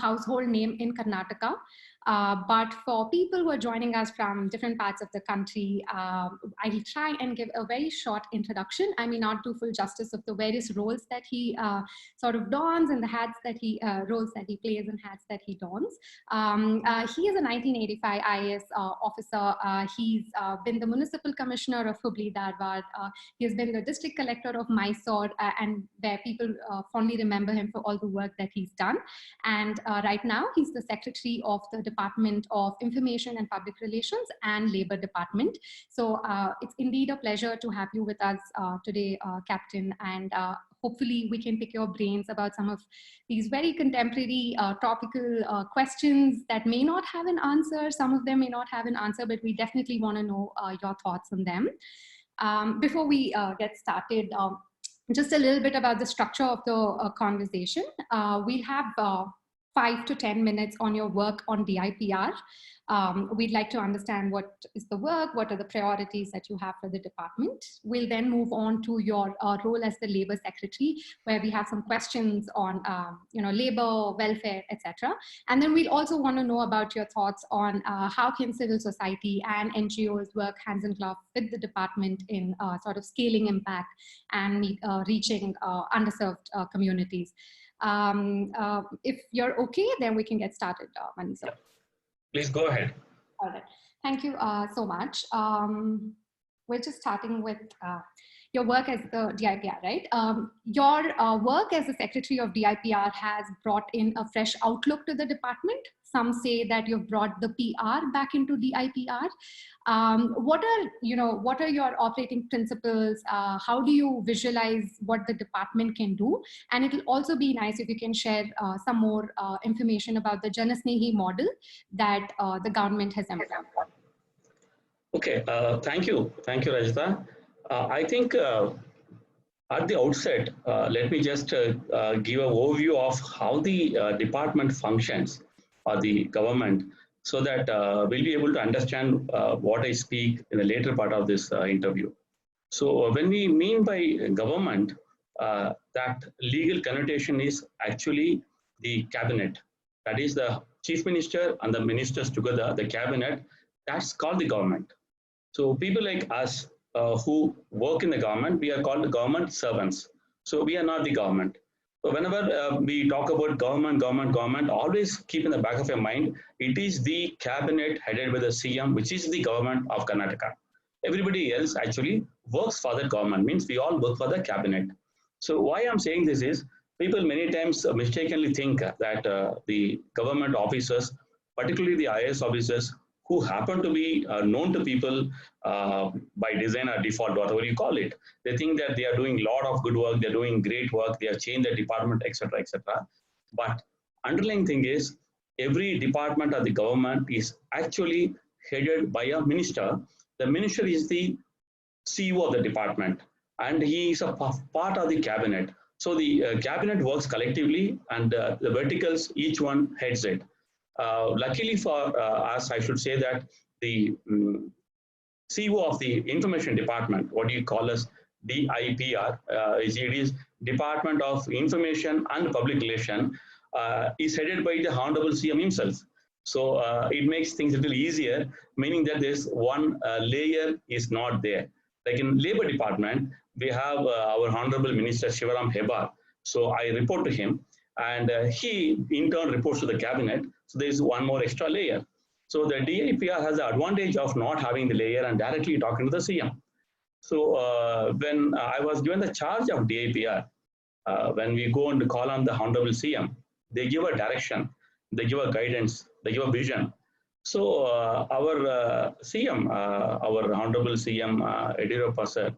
household name in Karnataka. But for people who are joining us from different parts of the country, I'll try and give a very short introduction. I may not do full justice of the various roles that he sort of dons and the hats that he, roles that he plays and hats that he dons. He is a 1985 IAS officer. He's been the Municipal Commissioner of Hubli Dharwad. He has been the District Collector of Mysore, and where people fondly remember him for all the work that he's done. And right now, he's the Secretary of the Department of Information and Public Relations and Labor Department. So it's indeed a pleasure to have you with us today, Captain, and hopefully we can pick your brains about some of these very contemporary topical questions that may not have an answer. Some of them may not have an answer, but we definitely want to know your thoughts on them. Before we get started, just a little bit about the structure of the conversation. We'll have 5 to 10 minutes on your work on DIPR. We'd like to understand what is the work, what are the priorities that you have for the department. We'll then move on to your role as the Labor Secretary, where we have some questions on labor, welfare, etc. And then we'll also want to know about your thoughts on how can civil society and NGOs work hands in glove with the department in sort of scaling impact and reaching underserved communities. If you're okay, then we can get started, Manisa. Yeah. Please go ahead. All right. Thank you so much. We're just starting with your work as the DIPR, right? Your work as the Secretary of DIPR has brought in a fresh outlook to the department. Some say that you've brought the PR back into DIPR. What are your operating principles? How do you visualize what the department can do? And it'll also be nice if you can share some more information about the Janasnehi model that the government has implemented. Okay, thank you, Rajita. I think at the outset, let me just give an overview of how the department functions or the government, so that we'll be able to understand what I speak in the later part of this interview. So when we mean by government, that legal connotation is actually the cabinet. That is the chief minister and the ministers together, the cabinet, that's called the government. So people like us who work in the government, we are called government servants. So we are not the government. So whenever we talk about government, always keep in the back of your mind, it is the cabinet headed by the CM, which is the government of Karnataka. Everybody else actually works for the government, means we all work for the cabinet. So why I'm saying this is, people many times mistakenly think that the government officers, particularly the IAS officers, who happen to be known to people by design or default, whatever you call it. They think that they are doing a lot of good work, they're doing great work, they have changed their department, etc., etc. But underlying thing is, every department of the government is actually headed by a minister. The minister is the CEO of the department, and he is a part of the cabinet. So the cabinet works collectively, and the verticals, each one heads it. Luckily for us, I should say that the CEO of the information department, what you call as DIPR, it is Department of Information and Public Relation, is headed by the Honorable CM himself. So it makes things a little easier, meaning that there's one layer is not there. Like in Labor Department, we have our Honorable Minister Shivaram Hebbal. So I report to him, and he in turn reports to the cabinet. So there is one more extra layer. So the DIPR has the advantage of not having the layer and directly talking to the CM. So when I was given the charge of DIPR, when we go and call on the Honorable CM, they give a direction, they give a guidance, they give a vision. So our CM, our Honorable CM Yediyurappa sir,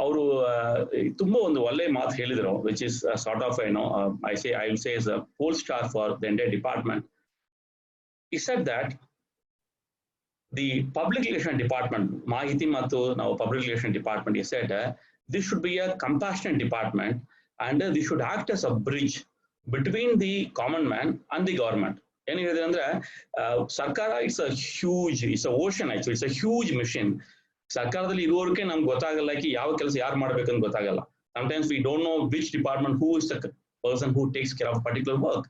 ಅವರು ತುಂಬ ಒಂದು ಒಳ್ಳೆ ಮಾತು ಹೇಳಿದರು, which is sort of I will say is a pole star for the entire department. He said that the public relation department, ಮಾಹಿತಿ ಮತ್ತು ನಾವು public relation department, he said this should be a compassionate department, and this should act as a bridge between the common man and the government. ಏನು ಹೇಳಿದ್ರೆ ಅಂದ್ರೆ ಸರ್ಕಾರ it's a ocean actually, it's a huge machine. ಸರ್ಕಾರದಲ್ಲಿ ಇರುವವರೆಗೆ ನಮ್ಗೆ ಗೊತ್ತಾಗಲ್ಲ ಯಾವ ಕೆಲಸ ಯಾರು ಮಾಡ್ಬೇಕಂತ ಗೊತ್ತಾಗಲ್ಲ. Sometimes we don't know which department, who is the person who takes care of a particular work.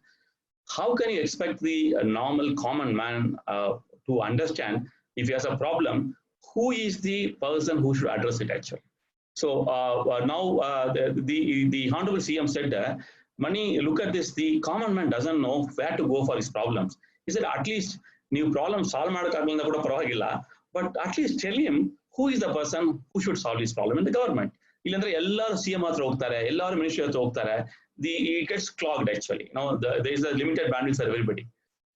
how can you expect the normal common man to understand if he has a problem, who is the person who should address it actually? So now the Honorable CM said, Mani, look at this, the common man doesn't know where to go for his problems. He said, at least new problem solve but at least tell him who is the person who should solve his problem in the government. It gets clogged actually. There is a limited bandwidth for everybody.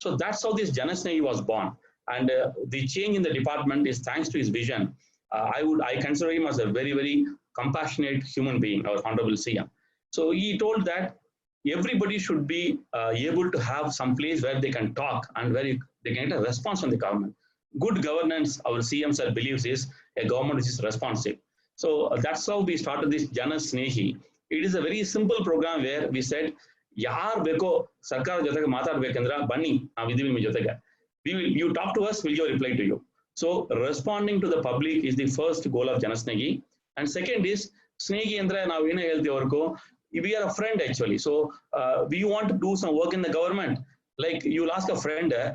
So that's how this Janasnehi was born. And the change in the department is thanks to his vision. I consider him as a very, very compassionate human being, our Honorable CM. So he told that everybody should be able to have some place where they can talk and where they can get a response from the government. Good governance, our CM sir believes, is a government which is responsive. So that's how we started this Janasnehi. It is a very simple program where we said, Yar beko sarkar jotege matadbekandra banni navidivi mi jotege. You talk to us, we'll reply to you. So responding to the public is the first goal of Janasnehi. And second is, Snehi Andra now in a healthy orko, we are a friend actually. So we want to do some work in the government. Like you'll ask a friend, that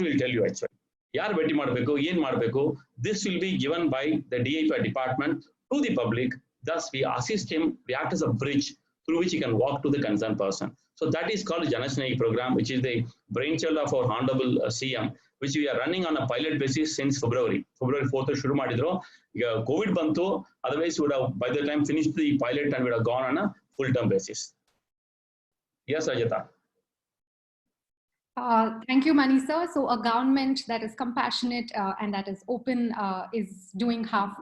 will tell you actually. This will be given by the DIPI department to the public. Thus, we assist him, we act as a bridge through which he can walk to the concerned person. So that is called Janasnehi program, which is the brainchild of our Honorable CM, which we are running on a pilot basis since February 4th. Shuru madidro. COVID bantu, otherwise would have by the time finished the pilot and would have gone on a full-term basis. Yes, Rajata. Thank you, Mani sir. So a government that is compassionate and that is open is winning half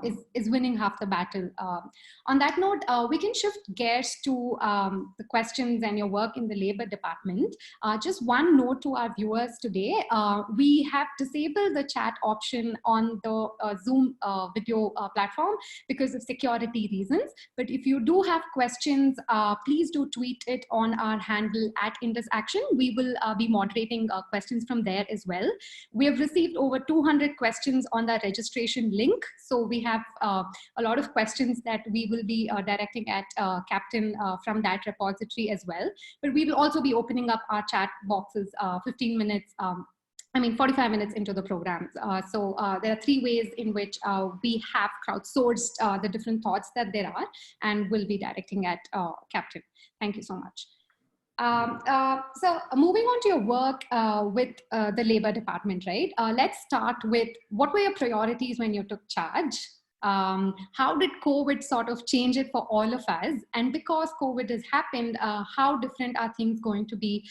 the battle. On that note, we can shift gears to the questions and your work in the Labor Department. Just one note to our viewers today: we have disabled the chat option on the Zoom video platform because of security reasons. But if you do have questions, please do tweet it on our handle @IndusAction. We will be moderating questions from there as well. We have received over 200 questions on the registration link. So we have a lot of questions that we will be directing at Captain from that repository as well. But we will also be opening up our chat boxes 45 minutes into the program. So there are 3 ways in which we have crowdsourced the different thoughts that there are, and we'll be directing at Captain. Thank you so much. So moving on to your work with the Labor Department, right? Let's start with what were your priorities when you took charge? How did COVID sort of change it for all of us? And because COVID has happened, how different are things going to be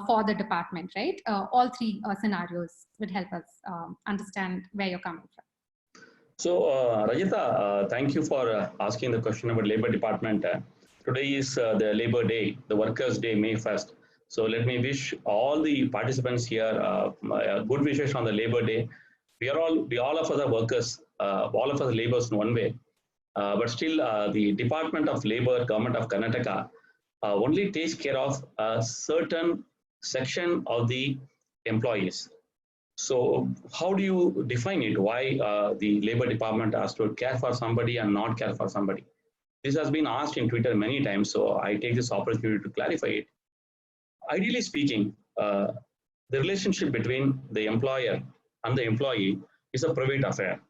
for the department, right? All 3 scenarios would help us understand where you're coming from. So Rajita, thank you for asking the question about Labor Department. Today is the Labor Day, the Workers' Day, May 1st. So let me wish all the participants here good wishes on the Labor Day. We all of us are workers, all of us are laborers in one way. But still, the Department of Labor, Government of Karnataka, only takes care of a certain section of the employees. So how do you define it? Why the Labor Department has to care for somebody and not care for somebody? This has been asked in Twitter many times, so I take this opportunity to clarify it. Ideally speaking, the relationship between the employer and the employee is a private affair.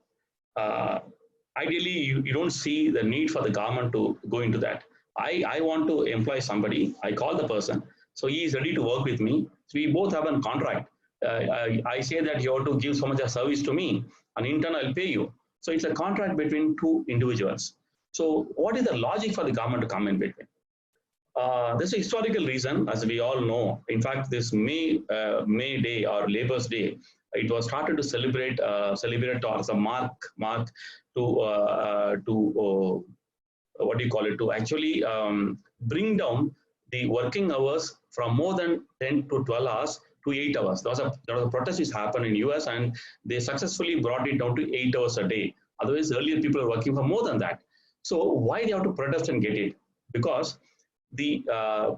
Ideally, you don't see the need for the government to go into that. I want to employ somebody, I call the person, so he is ready to work with me. So we both have a contract. I say that you have to give so much of service to me, and in turn I'll pay you. So it's a contract between 2 individuals. So what is the logic for the government to come in between? There's a historical reason, as we all know. In fact, this May Day or Labor's Day, it was started to celebrate as a mark to what do you call it, to actually bring down the working hours from more than 10 to 12 hours to 8 hours. There was a protest which happened in US, and they successfully brought it down to 8 hours a day. Otherwise, earlier people were working for more than that. So why they have to protest and get it? Because the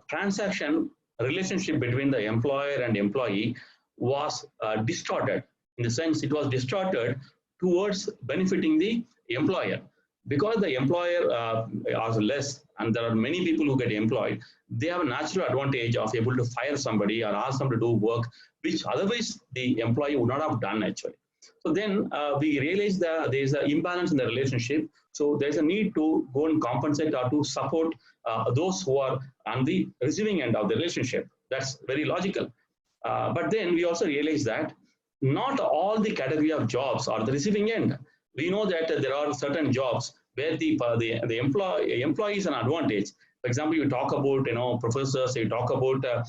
transaction relationship between the employer and employee was distorted. In the sense, it was distorted towards benefiting the employer. because the employer are less and there are many people who get employed, they have a natural advantage of able to fire somebody or ask them to do work which otherwise the employee would not have done actually. So then we realize that there is an imbalance in the relationship. So there's a need to go and compensate or to support those who are on the receiving end of the relationship. That's very logical. But then we also realize that not all the category of jobs are the receiving end. We know that there are certain jobs where the employee is an advantage. For example, you talk about professors, you talk about the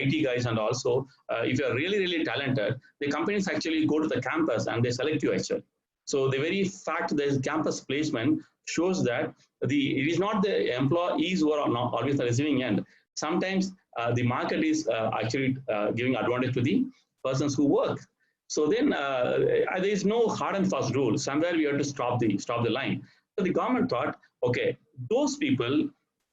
IT guys, and also if you are really talented, the companies actually go to the campus and they select you actually. So the very fact there is campus placement shows that it is not the employees who are not always the receiving end. Sometimes the market is actually giving advantage to the persons who work. So then there is no hard and fast rule. Somewhere we have to stop the line. So the government thought, okay, those people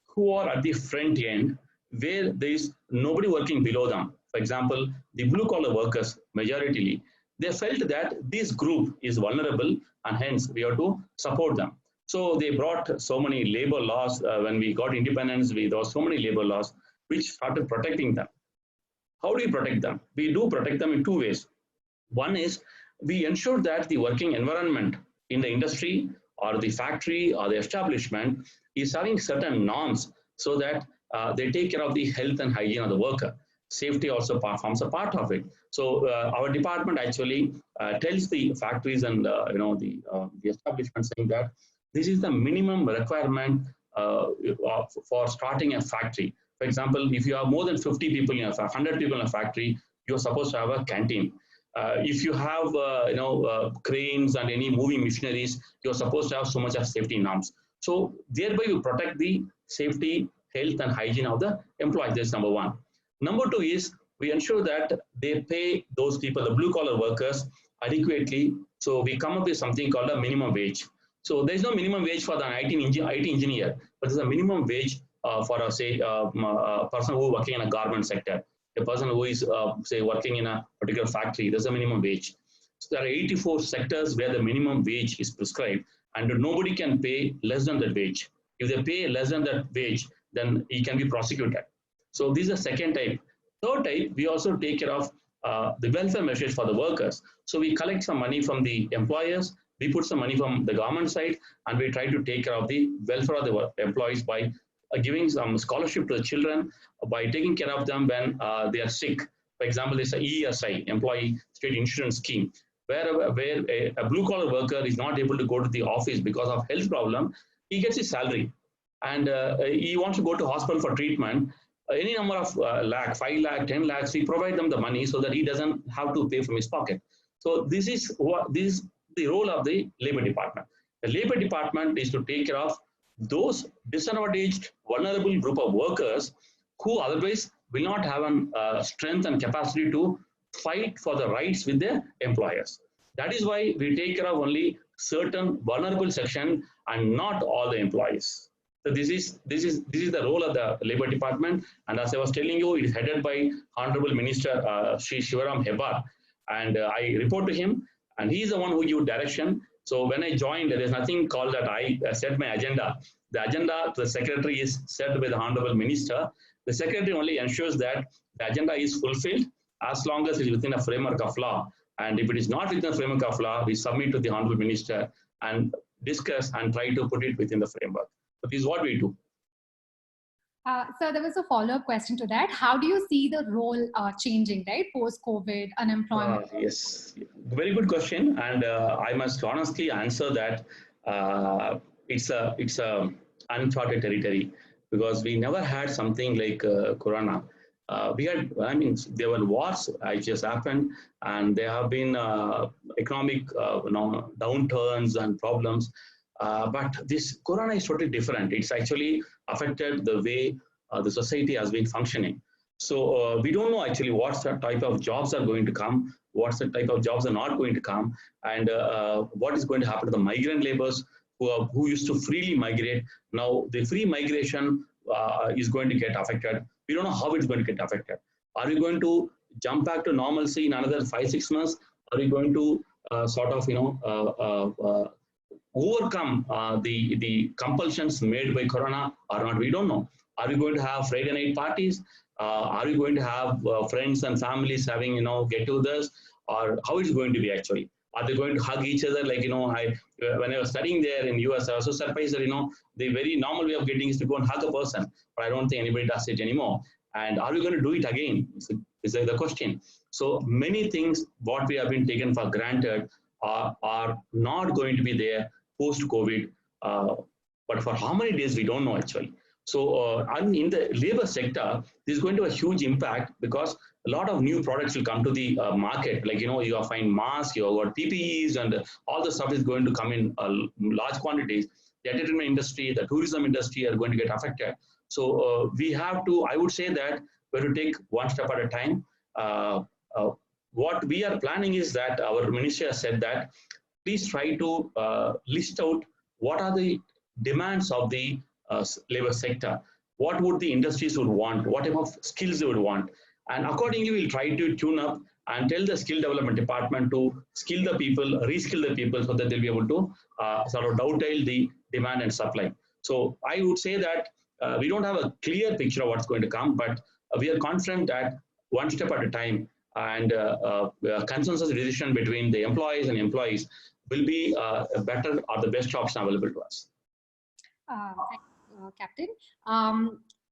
who are at the front end where there is nobody working below them. For example, the blue collar workers, majoritarily, they felt that this group is vulnerable and hence we have to support them. So they brought so many labor laws. When we got independence, there were so many labor laws which started protecting them. How do we protect them? We do protect them in two ways. One is we ensure that the working environment in the industry or the factory or the establishment is having certain norms so that they take care of the health and hygiene of the worker. Safety also forms a part of it. So our department actually tells the factories and the establishment saying that this is the minimum requirement for starting a factory. For example, if you have more than 50 people in 100 people in a factory, you're supposed to have a canteen. If you have cranes and any moving machineries, you're supposed to have so much of safety norms. So thereby you protect the safety, health and hygiene of the employees. That's number one. Number two is we ensure that they pay those people, the blue collar workers, adequately. So we come up with something called a minimum wage. So there's no minimum wage for the IT engineer, but there's a minimum wage for a person who is working in a garment sector. A person who is, say, working in a particular factory, there's a minimum wage. So there are 84 sectors where the minimum wage is prescribed, and nobody can pay less than that wage. If they pay less than that wage, then he can be prosecuted. So this is the second type. Third type, we also take care of the welfare measures for the workers. So we collect some money from the employers, we put some money from the government side, and we try to take care of the welfare of the employees by giving some scholarship to the children, by taking care of them when they are sick. For example, there's a ESI, Employee State Insurance Scheme, where a blue-collar worker is not able to go to the office because of health problem, he gets his salary. And he wants to go to hospital for treatment, any number of lakh, 5 lakh, 10 lakhs, we provide them the money so that he doesn't have to pay from his pocket. So this is the role of the labor department. The labor department is to take care of those disadvantaged, vulnerable group of workers who otherwise will not have strength and capacity to fight for the rights with their employers. That is why we take care of only certain vulnerable section and not all the employees. So this is the role of the labor department, and as I was telling you, it is headed by Honorable Minister Shri Shivaram Hebbar, and I report to him, and he is the one who gives direction. So when I joined, there is nothing called that I set my agenda. The agenda to the secretary is set by the Honorable Minister. The secretary only ensures that the agenda is fulfilled as long as it is within a framework of law. And if it is not within the framework of law, we submit to the Honorable Minister and discuss and try to put it within the framework. So this is what we do. So there was a follow-up question to that. How do you see the role changing, right? Post-COVID, unemployment? Yes, very good question. And I must honestly answer that it's a uncharted territory, because we never had something like Corona. There were wars which just happened, and there have been economic downturns and problems. But this Corona is totally different. It's actually affected the way the society has been functioning. So we don't know actually what type of jobs are going to come, what type of jobs are not going to come, and what is going to happen to the migrant laborers who used to freely migrate. Now the free migration is going to get affected. We don't know how it's going to get affected. Are we going to jump back to normalcy in another 5-6 months? Are we going to overcome the compulsions made by Corona or not? We don't know. Are we going to have Friday night parties? Are we going to have friends and families having, get-togethers? Or how is it going to be actually? Are they going to hug each other? Like, when I was studying there in US, I was so surprised that, the very normal way of getting is to go and hug a person. But I don't think anybody does it anymore. And are we going to do it again? Is the question. So many things, what we have been taken for granted, are not going to be there post-COVID. But for how many days, we don't know actually. So in the labor sector, this is going to have a huge impact because a lot of new products will come to the market. Like, you have find masks, you have got PPEs, and all the stuff is going to come in large quantities. The entertainment industry, the tourism industry are going to get affected. So we have to, I would say that we have to take one step at a time. What we are planning is that our ministry has said that please try to list out what are the demands of the labor sector. What would the industries would want? What type of skills they would want? And accordingly, we'll try to tune up and tell the skill development department to skill the people, reskill the people so that they'll be able to sort of dovetail the demand and supply. So I would say that we don't have a clear picture of what's going to come, but we are confident that one step at a time and consensus decision between the employees and employees will be a better or the best option available to us. Thank you, Captain.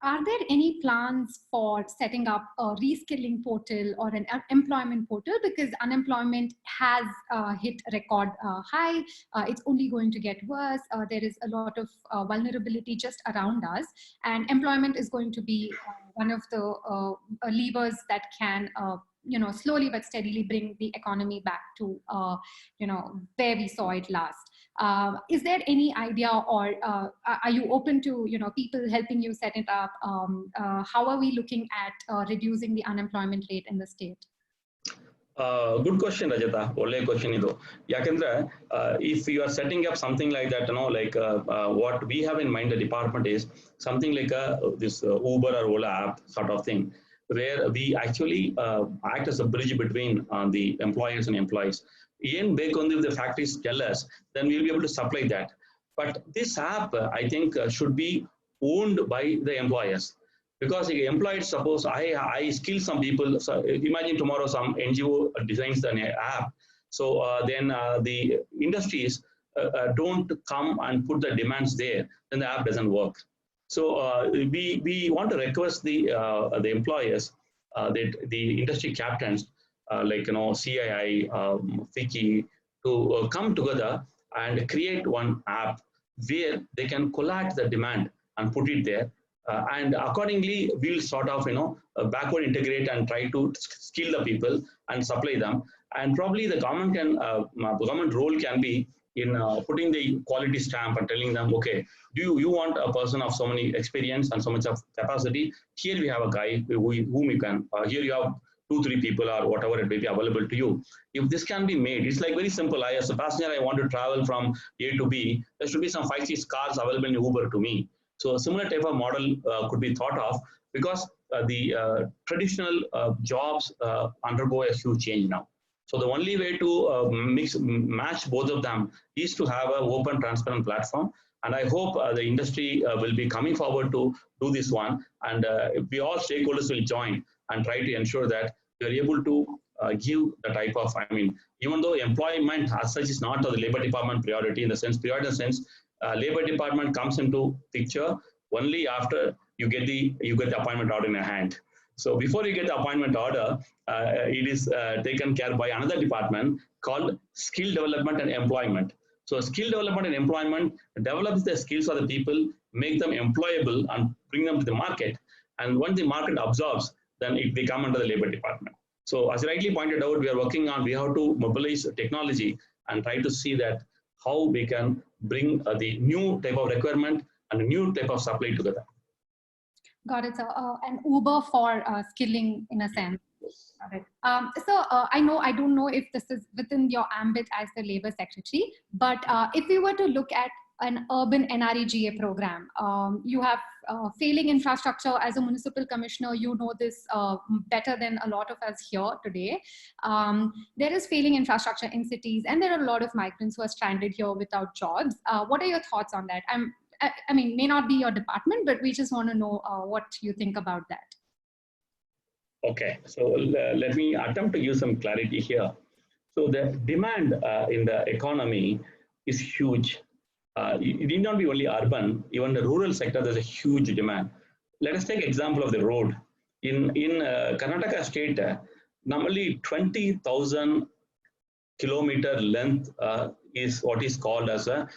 Are there any plans for setting up a reskilling portal or an employment portal? Because unemployment has hit record high. It's only going to get worse. There is a lot of vulnerability just around us. And employment is going to be one of the levers that can slowly but steadily bring the economy back to, where we saw it last. Is there any idea, or are you open to, people helping you set it up? How are we looking at reducing the unemployment rate in the state? Good question, Rajata. Ole question idu. Yakandra, if you are setting up something like that, what we have in mind, the department is something like this Uber or Ola app sort of thing, where we actually act as a bridge between the employers and employees. Even if the factories tell us, then we'll be able to supply that. But this app, I think, should be owned by the employers. Because the employers, suppose I skill some people, so imagine tomorrow some NGO designs an app. So then the industries don't come and put the demands there, then the app doesn't work. So we want to request the employers, the industry captains, CII, FICCI, to come together and create one app where they can collect the demand and put it there. And accordingly, we'll sort of, backward integrate and try to skill the people and supply them. And probably the government role can be in putting the quality stamp and telling them, okay, do you want a person of so many experience and so much of capacity? Here we have a guy whom you can, here you have 2-3 people or whatever it may be available to you. If this can be made, it's like very simple. As a passenger, I want to travel from A to B. There should be some 5-6 cars available in Uber to me. So a similar type of model could be thought of, because the traditional jobs undergo a huge change now. So the only way to match both of them is to have an open, transparent platform. And I hope the industry will be coming forward to do this one. And we all stakeholders will join and try to ensure that we are able to give the type of, even though employment as such is not the Labor Department priority in the sense, Labor Department comes into picture only after you get the appointment order in your hand. So before you get the appointment order, it is taken care by another department called Skill Development and Employment. So skill development and employment develops the skills of the people, make them employable and bring them to the market. And once the market absorbs, then they come under the Labor Department. So as rightly pointed out, we have to mobilize technology and try to see that how we can bring the new type of requirement and a new type of supply together. Got it. So an Uber for skilling in a sense. Got it. I don't know if this is within your ambit as the Labor Secretary, but if we were to look at an urban NREGA program. You have failing infrastructure. As a municipal commissioner, you know this better than a lot of us here today. There is failing infrastructure in cities, and there are a lot of migrants who are stranded here without jobs. What are your thoughts on that? I mean, may not be your department, but we just want to know what you think about that. Okay, so let me attempt to give some clarity here. So the demand in the economy is huge. It need not be only urban, even the rural sector, there's a huge demand. Let us take example of the road. In Karnataka state, normally 20,000 kilometer length is what is called as a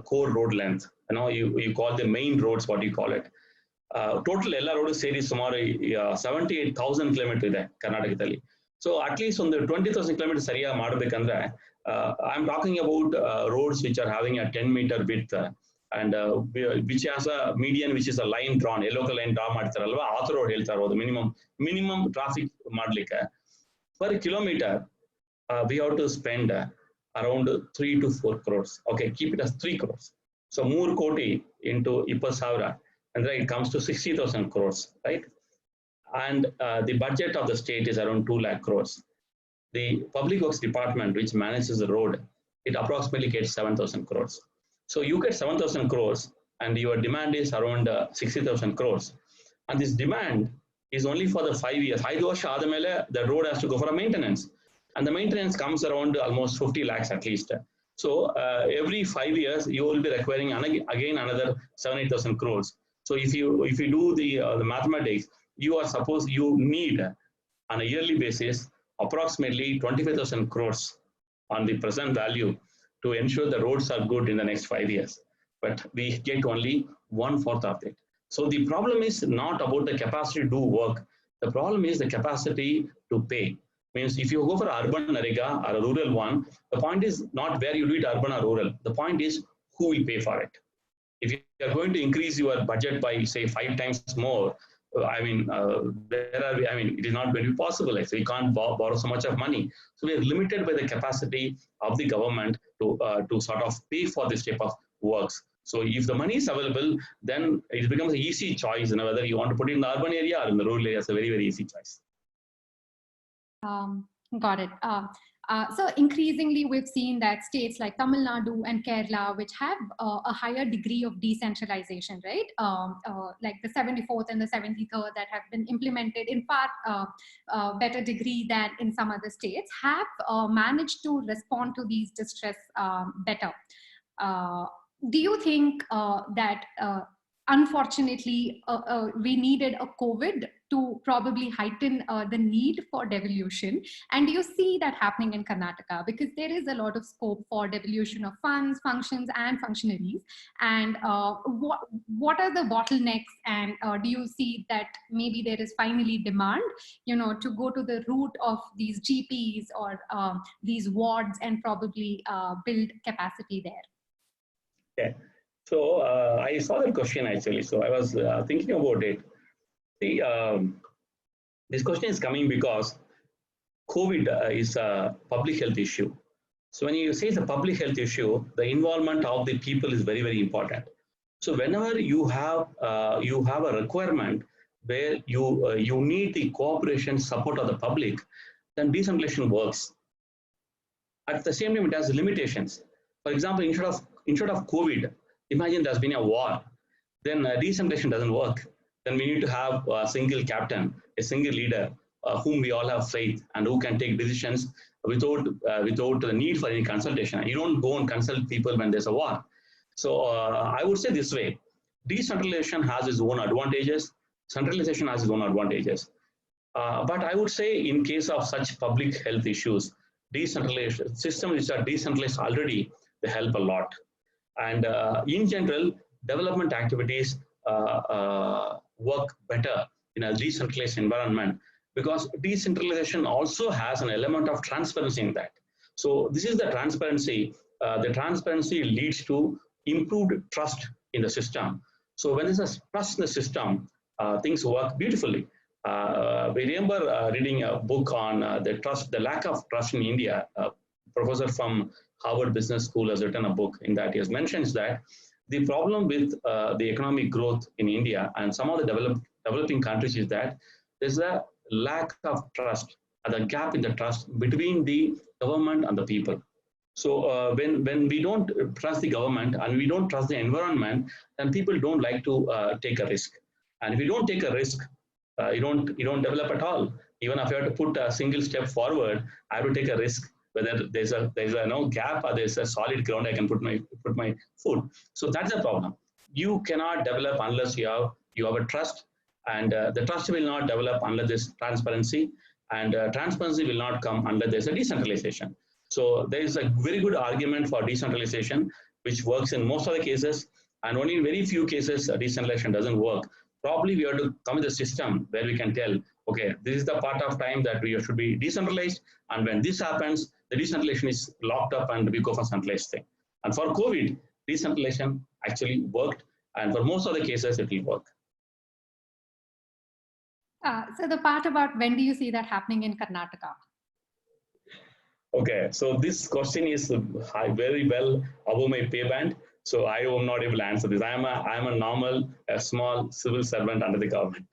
core road length. You call the main roads, what you call it. Total ಎಲ್ಲ road ಸೇರಿ ಸುಮಾರು 78,000 kilometre ಇದೆ ಕರ್ನಾಟಕದಲ್ಲಿ. So at least ಒಂದು 20,000 kilometre ಸರಿಯಾಗಿ ಮಾಡಬೇಕಂದ್ರೆ I am talking about roads which are having a 10-meter width and which has a median which is a line drawn, yellow line draw ಮಾಡ್ತಾರಲ್ವಾ, ಆ ಥರ ರೋಡ್ ಹೇಳ್ತಾ ಇರೋದು. ಮಿನಿಮಮ್ ಟ್ರಾಫಿಕ್ ಮಾಡಲಿಕ್ಕೆ per kilometer we have to spend around 3 to 4 crores. Okay, keep it as 3 crores. So 3 ಕೋಟಿ into 20,000, and then it comes to 60,000 crores, right? And the budget of the state is around 2 lakh crores. The Public Works Department, which manages the road, it approximately gets 7,000 crores. So you get 7,000 crores, and your demand is around 60,000 crores. And this demand is only for the 5 years. 5 ವರ್ಷ ಆದಮೇಲೆ the road has to go for a maintenance. And the maintenance comes around almost 50 lakhs at least. So every 5 years, you will be requiring again another 7,000-8,000 crores. So if you do the mathematics, you need on a yearly basis approximately 25,000 crores on the present value to ensure the roads are good in the next 5 years. But we get only 1/4 of it. So the problem is not about the capacity to do work. The problem is the capacity to pay. Means if you go for urban NREGA or a rural one, the point is not where you do it urban or rural. The point is who will pay for it. If you are going to increase your budget by say 5 times more, it is not going to be possible. So you can't borrow so much of money. So we are limited by the capacity of the government to sort of pay for this type of works. So if the money is available, then it becomes an easy choice. Whether you want to put it in the urban area or in the rural area, it's a very, very easy choice. Got it. So increasingly, we've seen that states like Tamil Nadu and Kerala, which have a higher degree of decentralization, right? Like the 74th and the 73rd that have been implemented in far better degree than in some other states, have managed to respond to these distress better. Do you think that unfortunately we needed a COVID to probably heighten the need for devolution? And do you see that happening in Karnataka? Because there is a lot of scope for devolution of funds, functions, and functionaries. And what are the bottlenecks? And do you see that maybe there is finally demand, to go to the root of these GPs or these wards and probably build capacity there? Okay. So I saw that question actually. So I was thinking about it. See, this question is coming because COVID is a public health issue. So when you say it's a public health issue, the involvement of the people is very, very important. So whenever you have a requirement where you need the cooperation, support of the public, then decentralization works. At the same time, it has limitations. For example, instead of COVID, imagine there's been a war, then decentralization doesn't work. Then we need to have a single captain, a single leader whom we all have faith and who can take decisions without the need for any consultation. You don't go and consult people when there's a war. So I would say this way, decentralization has its own advantages, centralization has its own advantages. But I would say in case of such public health issues, decentralization systems which are decentralized already, they help a lot. And in general, development activities work better in a decentralized environment because decentralization also has an element of transparency in that. So this is the transparency. The transparency leads to improved trust in the system. So when there's a trust in the system, things work beautifully. We remember reading a book on the lack of trust in India, professor from Harvard Business School has written a book in that he has mentions that the problem with the economic growth in India and some of the developing countries is that there's a lack of trust, the gap in the trust between the government and the people. So when we don't trust the government and we don't trust the environment, then people don't like to take a risk. And if you don't take a risk, you don't develop at all. Even if you have to put a single step forward, I have to take a risk whether there's a gap or there's a solid ground I can put my foot. So that's the problem. You cannot develop unless you have a trust, and the trust will not develop unless there's transparency, and transparency will not come unless there's a decentralization. So there is a very good argument for decentralization, which works in most of the cases, and only in very few cases decentralization doesn't work. Probably we have to come with a system where we can tell, okay, this is the part of time that we should be decentralized, and when this happens, the decentralization is locked up and we go for centralized thing. And for COVID, decentralization actually worked, and for most of the cases, it will work. So the part about when do you see that happening in Karnataka? Okay, so this question is very well above my pay band, so I am not able to answer this. I am a normal, small civil servant under the government.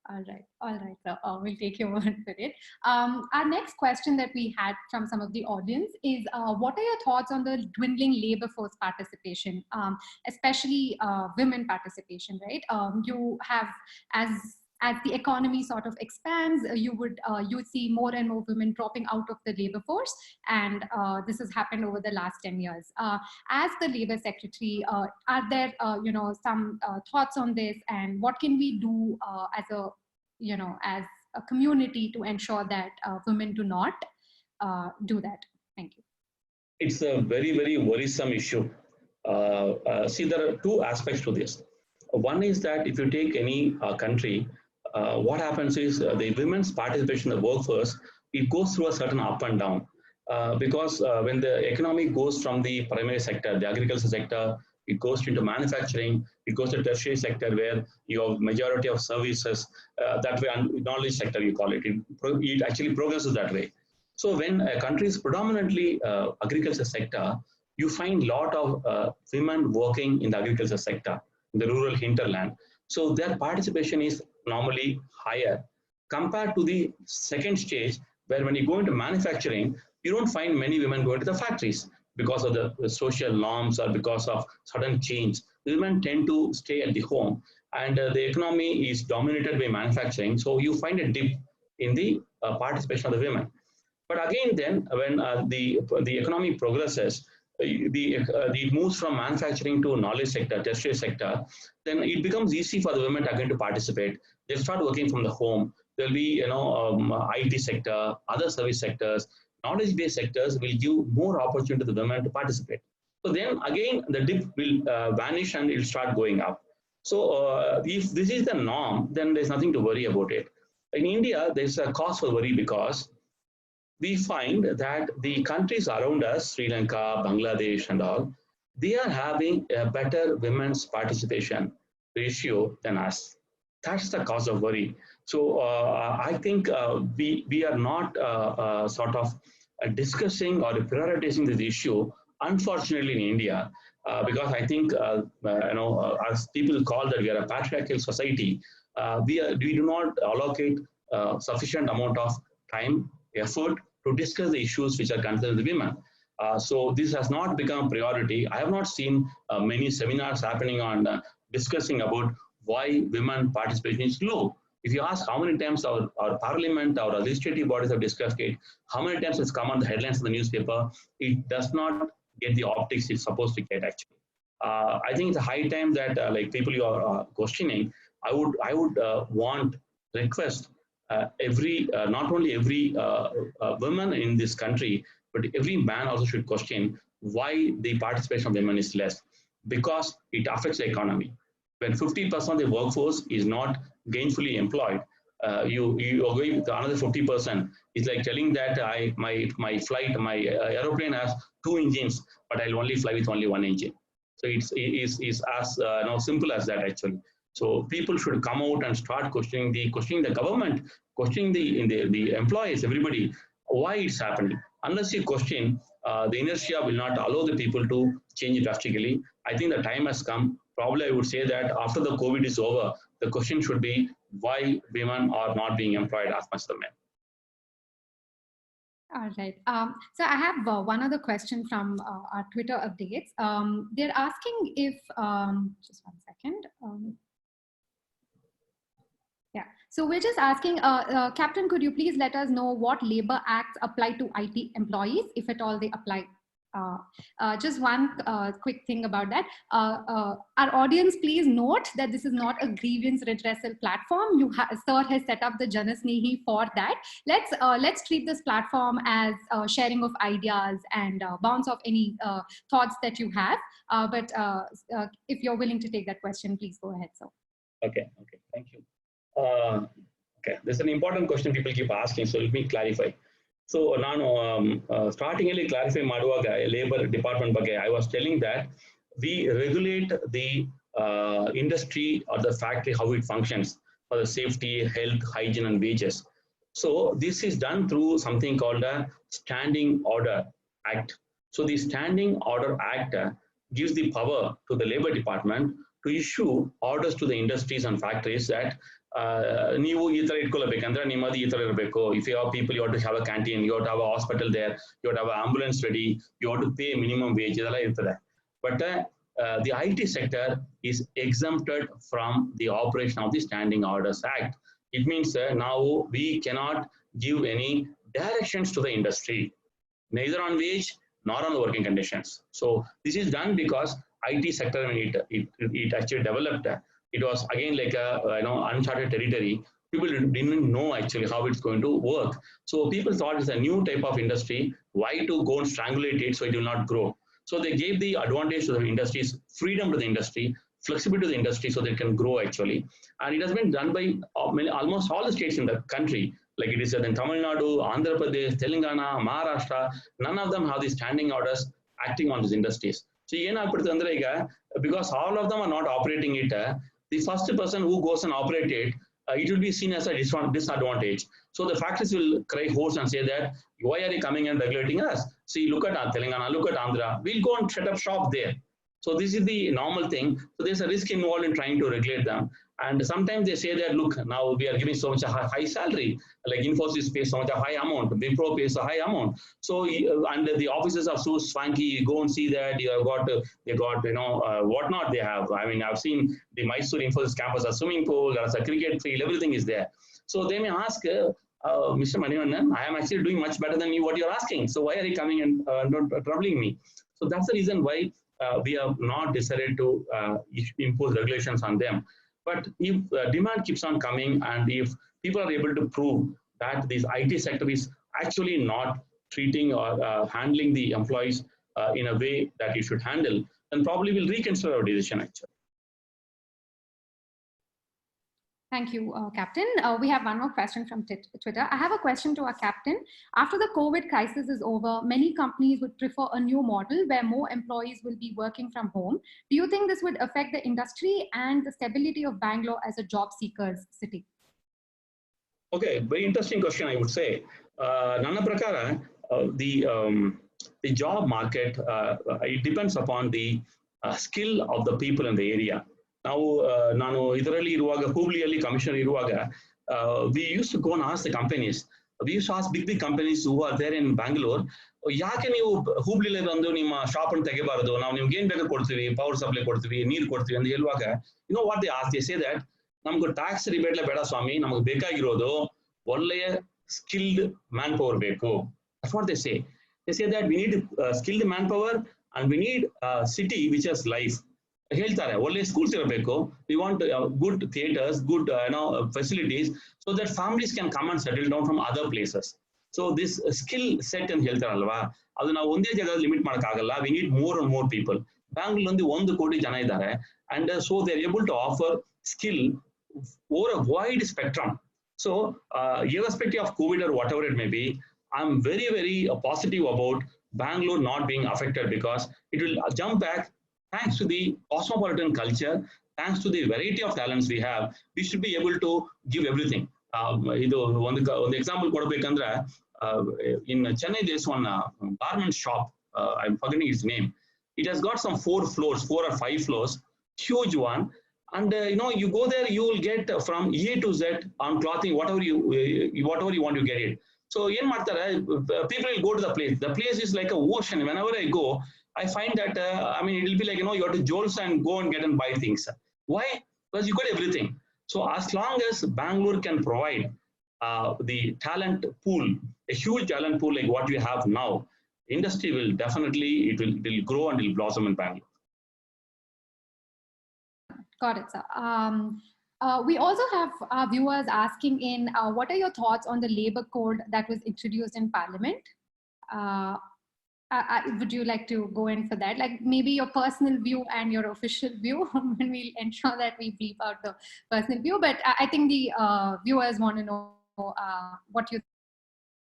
All right. So we'll take your word for it. Our next question that we had from some of the audience is, what are your thoughts on the dwindling labor force participation, especially women participation, right? You have, as the economy sort of expands, you would see more and more women dropping out of the labor force, and this has happened over the last 10 years. As the labor secretary, are there some thoughts on this, and what can we do as a community to ensure that women do not do that? Thank you. It's a very, very worrisome issue. See, there are two aspects to this. One is that if you take any country, what happens is the women's participation in the workforce, it goes through a certain up and down. Because when the economy goes from the primary sector, the agriculture sector, it goes into manufacturing, it goes to tertiary sector where you have majority of services, that way, and knowledge sector you call it. It actually progresses that way. So when a country is predominantly agriculture sector, you find a lot of women working in the agriculture sector, in the rural hinterland. So their participation is normally higher compared to the second stage, where when you go into manufacturing, you don't find many women going to the factories because of the social norms or because of sudden change. Women tend to stay at the home, and the economy is dominated by manufacturing. So you find a dip in the participation of the women. But again, then when the economy progresses, it moves from manufacturing to knowledge sector, tertiary sector, then it becomes easy for the women again to participate. They'll start working from the home. There'll be IT sector, other service sectors, knowledge-based sectors will give more opportunity to the women to participate. So then again, the dip will vanish and it'll start going up. So if this is the norm, then there's nothing to worry about it. In India, there's a cause for worry because we find that the countries around us, Sri Lanka, Bangladesh and all, they are having a better women's participation ratio than us. That's the cause of worry. So I think we are not sort of discussing or prioritizing this issue, unfortunately, in India, because I think, as people call that we are a patriarchal society, we do not allocate sufficient amount of time, effort to discuss the issues which are concerned with women. So this has not become a priority. I have not seen many seminars happening on discussing about why women participation is low. If you ask how many times our parliament, our legislative bodies have discussed it, how many times it's come on the headlines of the newspaper, it does not get the optics it's supposed to get actually. I think it's a high time that like people you are questioning, I would request not only every woman in this country, but every man also should question why the participation of women is less, because it affects the economy. When 50% of the workforce is not gainfully employed, you are going with another 50%. It's like telling that my aeroplane has 2 engines, but I'll only fly with only 1 engine. So it's as simple as that actually. So people should come out and start questioning the government, questioning the employees, everybody, why it's happening. unless you question, the inertia will not allow the people to change drastically. I think the time has come. Probably I would say that after the COVID is over, the question should be why women are not being employed as much as the men. All right. So I have one other question from our Twitter updates. They're asking if, just one second. Yeah. So we're just asking, Captain, could you please let us know what labor acts apply to IT employees, if at all they apply? Just one quick thing about that. Our audience, please note that this is not a grievance redressal platform. Sir has set up the Janasnehi for that. Let's treat this platform as sharing of ideas and bounce off any thoughts that you have. But if you're willing to take that question, please go ahead, sir. Okay, thank you. Okay, this is an important question people keep asking, so let me clarify. So now, starting clarify maduvaga labor department bagge, I was telling that we regulate the industry or the factory how it functions for the safety, health, hygiene, and wages. So this is done through something called a Standing Order Act. So the Standing Order Act gives the power to the labor department to issue orders to the industries and factories that ನೀವು ಈ ತರ ಇಟ್ಕೊಳ್ಳಬೇಕಂದ್ರೆ ನಿಮ್ಮದು ಈ ತರ ಇರಬೇಕು. If you have people, you have to have a canteen, you have to have a hospital there, you have to have an ambulance ready, you have to pay minimum wage, ಇದೆಲ್ಲ ಇರ್ತದೆ. But the IT sector is exempted from the operation of the Standing Orders Act. It means now we cannot give any directions to the industry, neither on wage nor on the working conditions. So this is done because IT sector, when it actually developed, it was again like a uncharted territory. People didn't know actually how it's going to work. So people thought it's a new type of industry. Why to go and strangulate it so it will not grow? So they gave the advantage to the industries, freedom to the industry, flexibility to the industry so they can grow actually. And it has been done by almost all the states in the country. Like it is in Tamil Nadu, Andhra Pradesh, Telangana, Maharashtra. None of them have the standing orders acting on these industries. So because all of them are not operating it, the first person who goes and operate it, it will be seen as a disadvantage. So the factories will cry hoarse and say that, why are you coming and regulating us? See, look at Telangana, look at Andhra. We'll go and set up shop there. So this is the normal thing. So there's a risk involved in trying to regulate them. And sometimes they say that, look, now we are giving so much a high salary, like Infosys pays so much a high amount, Wipro pays a high amount. So, and the offices are so swanky, you go and see that they got, whatnot they have. I mean, I've seen the Mysore Infosys campus, a swimming pool, there's a cricket field, everything is there. So they may ask, Mr. Manivannan, I am actually doing much better than you, what you're asking. So why are you coming and not troubling me? So that's the reason why we have not decided to impose regulations on them. But if demand keeps on coming and if people are able to prove that this IT sector is actually not treating or handling the employees in a way that you should handle, then probably we'll reconsider our decision actually. Thank you, Captain. We have one more question from Twitter. I have a question to our Captain. After the COVID crisis is over, many companies would prefer a new model where more employees will be working from home. Do you think this would affect the industry and the stability of Bangalore as a job seekers city? Okay, very interesting question, I would say. Nana Prakara, the job market, it depends upon the skill of the people in the area. ನಾವು ನಾನು ಇದರಲ್ಲಿ ಇರುವಾಗ ಹುಬ್ಳಿಯಲ್ಲಿ commissioner ಇರುವಾಗ we used to go and ask the companies. We used to ask big companies who are there in Bangalore, ಯಾಕೆ ನೀವು ಹುಬ್ಳಿಲಿ ಬಂದು ನಿಮ್ಮ shop ಅನ್ನು ತೆಗಿಬಾರದು, ನಾವು ನಿಮ್ಗೆ ಏನ್ ಬೇಕಾದ್ರೂ ಕೊಡ್ತೀವಿ, ಪವರ್ ಸಪ್ಲೈ ಕೊಡ್ತೀವಿ, ನೀರು ಕೊಡ್ತೀವಿ ಅಂತ ಹೇಳುವಾಗ what they ask, they say that ನಮ್ಗೆ ಟ್ಯಾಕ್ಸ್ ರಿಬೇಟ್ಲೆ ಬೇಡ ಸ್ವಾಮಿ, ನಮಗೆ ಬೇಕಾಗಿರೋದು ಒಳ್ಳೆಯ skilled manpower ಬೇಕು. That's what they say. They say that we need skilled manpower and we need a city which has life. ಹೇಳ್ತಾರೆ ಒಳ್ಳೆ ಸ್ಕೂಲ್ಸ್ ಇರಬೇಕು, we want good theatres, good facilities, so that families can come and settle down from other places. So this skill set ಅಂತ ಹೇಳ್ತಾರಲ್ವಾ, ಅದು ನಾವು ಒಂದೇ ಜಾಗದಲ್ಲಿ limit ಮಾಡೋಕ್ಕಾಗಲ್ಲ. We need more and more people. ಬ್ಯಾಂಗ್ಳೂರಲ್ಲಿ 1 ಕೋಟಿ ಜನ ಇದ್ದಾರೆ, and so they are able to offer skill over a wide spectrum. So irrespective of COVID or whatever it may be, I'm very, very positive about Bangalore not being affected because it will jump back. Thanks to the cosmopolitan culture, thanks to the variety of talents we have, we should be able to give everything. ಇದು ಒಂದು example ಕೊಡಬೇಕಂದ್ರೆ in Chennai, there's one garment shop. I'm forgetting its name. It has got some 4 floors, 4 or 5 floors, huge one. And you go there, you will get from A to Z on clothing, whatever you want to get it. So people will go to the place. The place is like a ocean. Whenever I go, I find that it will be like you have to jolts and go and get and buy things. Why? Because you got everything. So as long as Bangalore can provide the talent pool, a huge talent pool like what we have now, industry will definitely it will grow and it will blossom in Bangalore. Got it, sir. We also have our viewers asking in, what are your thoughts on the labor code that was introduced in Parliament? Would you like to go in for that? Like maybe your personal view and your official view, when we'll ensure that we bleep out the personal view. But I think the viewers want to know what you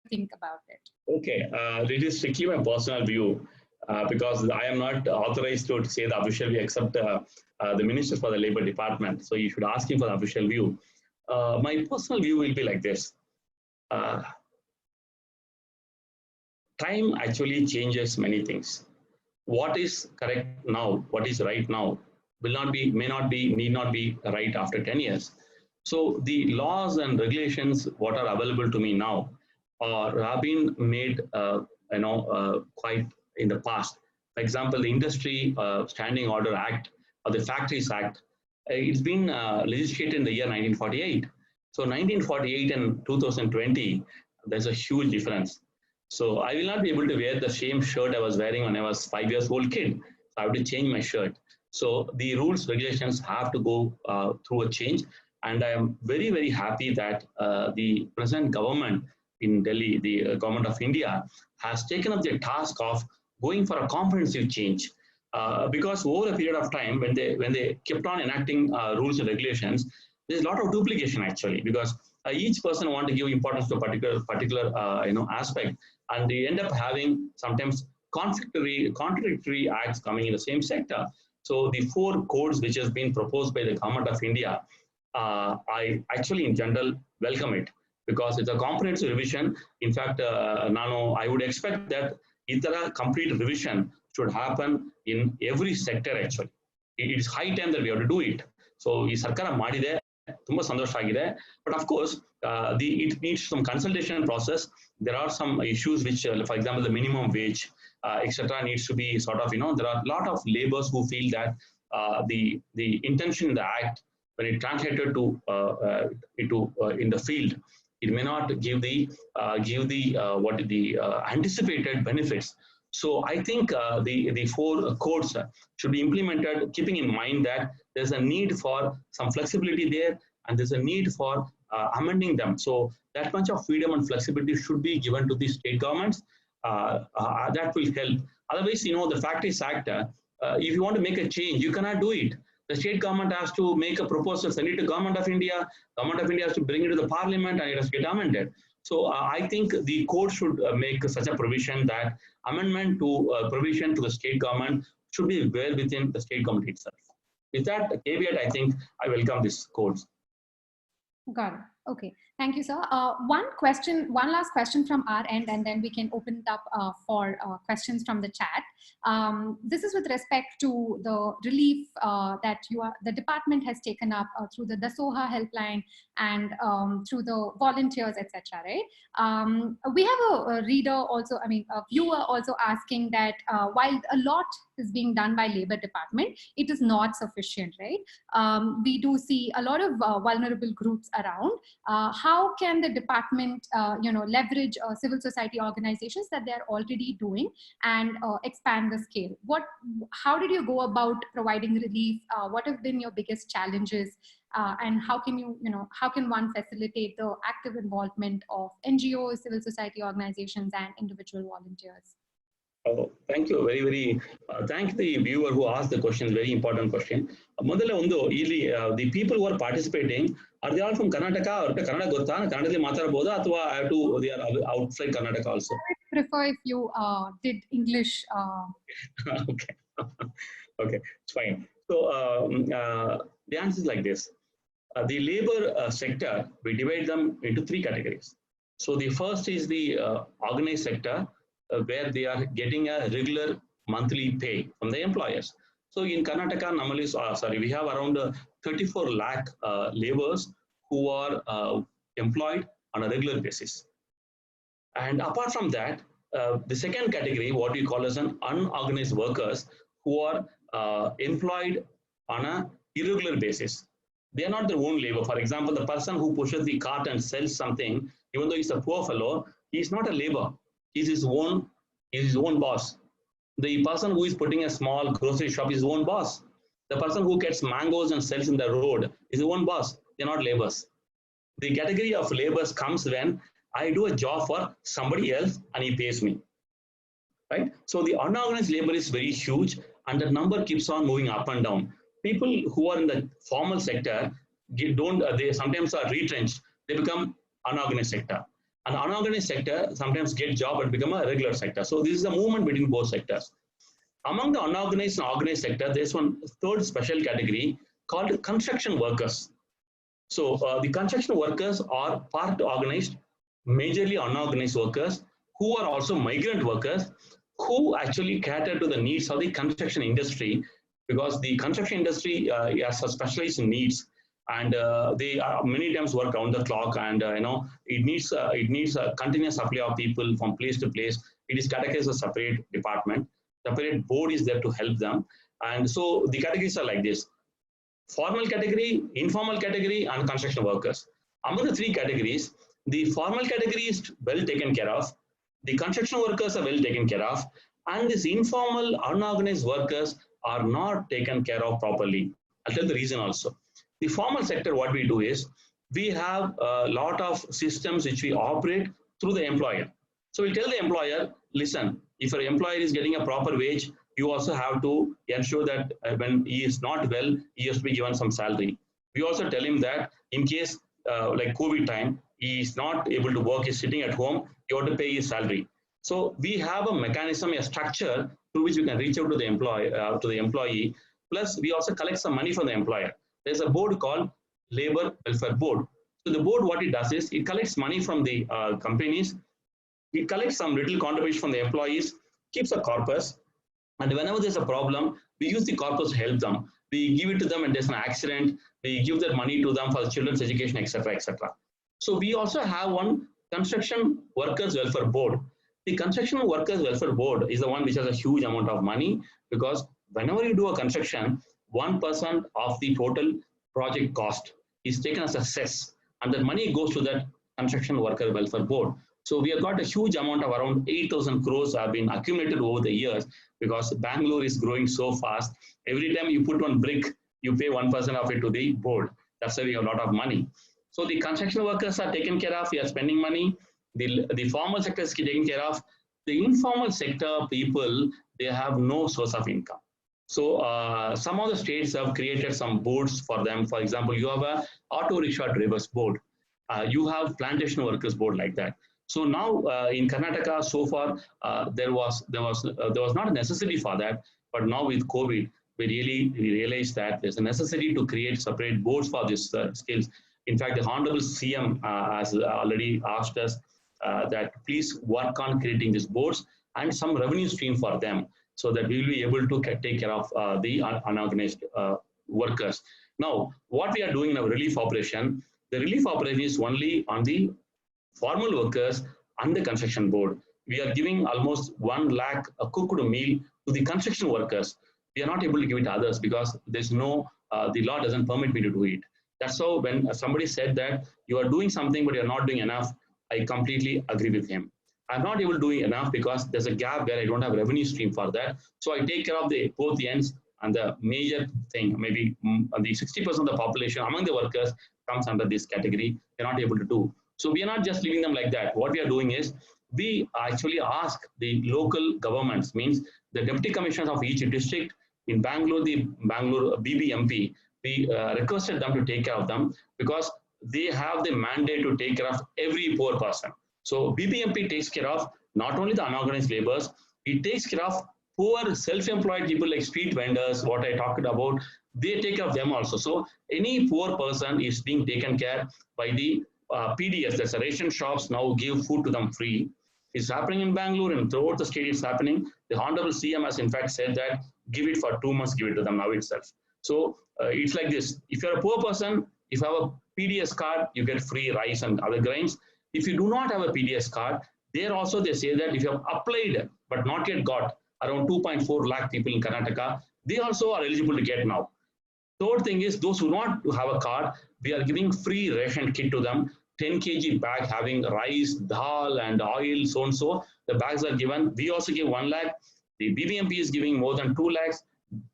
think about it. Okay, it is strictly my personal view because I am not authorized to say the official view except the Minister for the Labor Department. So you should ask him for the official view. My personal view will be like this. Time actually changes many things. What is correct now, what is right now, will not be, may not be, need not be right after 10 years. So the laws and regulations, what are available to me now, have been made, quite in the past. For example, the Industry Standing Order Act or the Factories Act, it's been legislated in the year 1948. So 1948 and 2020, there's a huge difference. So I will not be able to wear the same shirt I was wearing when I was 5 years old kid. So I have to change my shirt. So the rules, regulations have to go through a change. And I am very, very happy that the present government in Delhi, the government of India, has taken up the task of going for a comprehensive change. Because over a period of time, when they kept on enacting rules and regulations, there's a lot of duplication actually, because each person want to give importance to a particular aspect, and they end up having sometimes contradictory acts coming in the same sector. So the 4 codes which has been proposed by the government of India, I actually in general welcome it because it's a comprehensive revision. In fact, I would expect that a complete revision should happen in every sector actually. It is high time that we have to do it. So, this Sarkara madide, tumba sandosh agide. But of course, it needs some consultation process. There are some issues which, for example, the minimum wage, etc., needs to be sort of, there are a lot of laborers who feel that the intention in the act, when it translated to in the field, it may not give the anticipated benefits. So I think the 4 codes should be implemented, keeping in mind that there's a need for some flexibility there, and there's a need for amending them. So that much of freedom and flexibility should be given to the state governments. That will help. Otherwise, the Factories Act, if you want to make a change, you cannot do it. The state government has to make a proposal, send it to Government of India. Government of India has to bring it to the Parliament, and it has to get amended. So I think the code should make such a provision that amendment to provision to the state government should be well within the state government itself. With that caveat, I think I welcome this code. Got it. Okay. Thank you, sir. One last question from our end, and then we can open it up for questions from the chat. This is with respect to the relief that the department has taken up through the Dasoha helpline and through the volunteers, etc. Right? We have a reader also, a viewer also asking that while a lot is being done by Labor Department, it is not sufficient, right? We do see a lot of vulnerable groups around. How can the department, leverage civil society organizations that they're already doing and expand the scale? How did you go about providing relief? What have been your biggest challenges? And how can one facilitate the active involvement of NGOs, civil society organizations, and individual volunteers? Oh, thank you. Very, very thank the viewer who asked the question. Very important question. The people who are participating, are they all from Karnataka or Kannada gotta? Kannada mataraboda athwa I have to they are outside Karnataka also. I prefer if you did English. Okay. Okay, it's fine. So the answer is like this. The labor sector, we divide them into 3 categories. So the first is the organized sector, where they are getting a regular monthly pay from the employers. So in Karnataka, normally, we have around 34 lakh laborers who are employed on a regular basis. And apart from that, the second category, what we call as an unorganized workers, who are employed on a irregular basis. They are not their own labor. For example, the person who pushes the cart and sells something, even though he's a poor fellow, he is not a labor. He's his own boss. The person who is putting a small grocery shop is his own boss. The person who gets mangoes and sells in the road is his own boss. They're not laborers. The category of laborers comes when I do a job for somebody else and he pays me, right? So the unorganized labor is very huge, and the number keeps on moving up and down. People who are in the formal sector they sometimes are retrenched. They become unorganized sector. And unorganized sector sometimes get job and become a regular sector. So this is a movement between both sectors. Among the unorganized and organized sector, there's one third special category called construction workers. So the construction workers are part organized, majorly unorganized workers, who are also migrant workers, who actually cater to the needs of the construction industry, because the construction industry has a specialized needs, and they many times work around the clock, and it needs a continuous supply of people from place to place. It is categorized as a separate department. Separate board is there to help them, and so the categories are like this: formal category, informal category, and construction workers. Among the three categories, the formal category is well taken care of, the construction workers are well taken care of, and these informal, unorganized workers are not taken care of properly. I'll tell the reason also. The formal sector, what we do is, we have a lot of systems which we operate through the employer. So we tell the employer, listen, if your employer is getting a proper wage, you also have to ensure that when he is not well, he has to be given some salary. We also tell him that in case like COVID time, he is not able to work, he's sitting at home, you have to pay his salary. So we have a mechanism, a structure through which we can reach out to the employee. Plus, we also collect some money from the employer. There's a board called Labor Welfare Board. So the board, what it does is, it collects money from the companies, it collects some little contribution from the employees, keeps a corpus, and whenever there's a problem, we use the corpus to help them. We give it to them when there's an accident, we give that money to them for the children's education, etc., etc. So we also have one Construction Workers Welfare Board. The Construction Workers Welfare Board is the one which has a huge amount of money, because whenever you do a construction, 1% of the total project cost is taken as a cess, and that money goes to that Construction Worker Welfare Board. So we have got a huge amount of around 8,000 crores have been accumulated over the years, because Bangalore is growing so fast. Every time you put one brick, you pay 1% of it to the board. That's why we have a lot of money. So the construction workers are taken care of, we are spending money. The formal sector is taken care of. The informal sector people, they have no source of income. So some of the states have created some boards for them. For example, you have a auto rickshaw drivers board. You have plantation workers board like that. So now in Karnataka, so far there was not a necessity for that, but now with COVID, we realized that there's a necessity to create separate boards for these skills. In fact, the Honorable CM has already asked us that please work on creating these boards and some revenue stream for them, so that we will be able to take care of the unorganized workers. Now, what we are doing in our relief operation, the relief operation is only on the formal workers and the construction board. We are giving almost 1 lakh a cooked meal to the construction workers. We are not able to give it to others because there's no, the law doesn't permit me to do it. That's how when somebody said that you are doing something but you're not doing enough, I completely agree with him. I'm not able to do enough because there's a gap where I don't have a revenue stream for that. So I take care of both the ends, and the major thing, maybe the 60% of the population among the workers comes under this category. They're not able to do. So we are not just leaving them like that. What we are doing is, we actually ask the local governments, means the deputy commissioners of each district. In Bangalore, the Bangalore BBMP, we requested them to take care of them, because they have the mandate to take care of every poor person. So BBMP takes care of not only the unorganized laborers, it takes care of poor self-employed people like street vendors, what I talked about, they take care of them also. So any poor person is being taken care by the PDS, that's a ration shops, now give food to them free. It's happening in Bangalore and throughout the state it's happening. The Honorable CM has in fact said that give it for 2 months, give it to them now itself. So it's like this. If you're a poor person, if you have a PDS card, you get free rice and other grains. If you do not have a PDS card, there also they say that if you have applied but not yet got, around 2.4 lakh people in Karnataka, they also are eligible to get now. Third thing is those who not have a card, we are giving free ration kit to them, 10 kg bag having rice, dal and oil, so and so. The bags are given. We also give 1 lakh. The BBMP is giving more than 2 lakhs.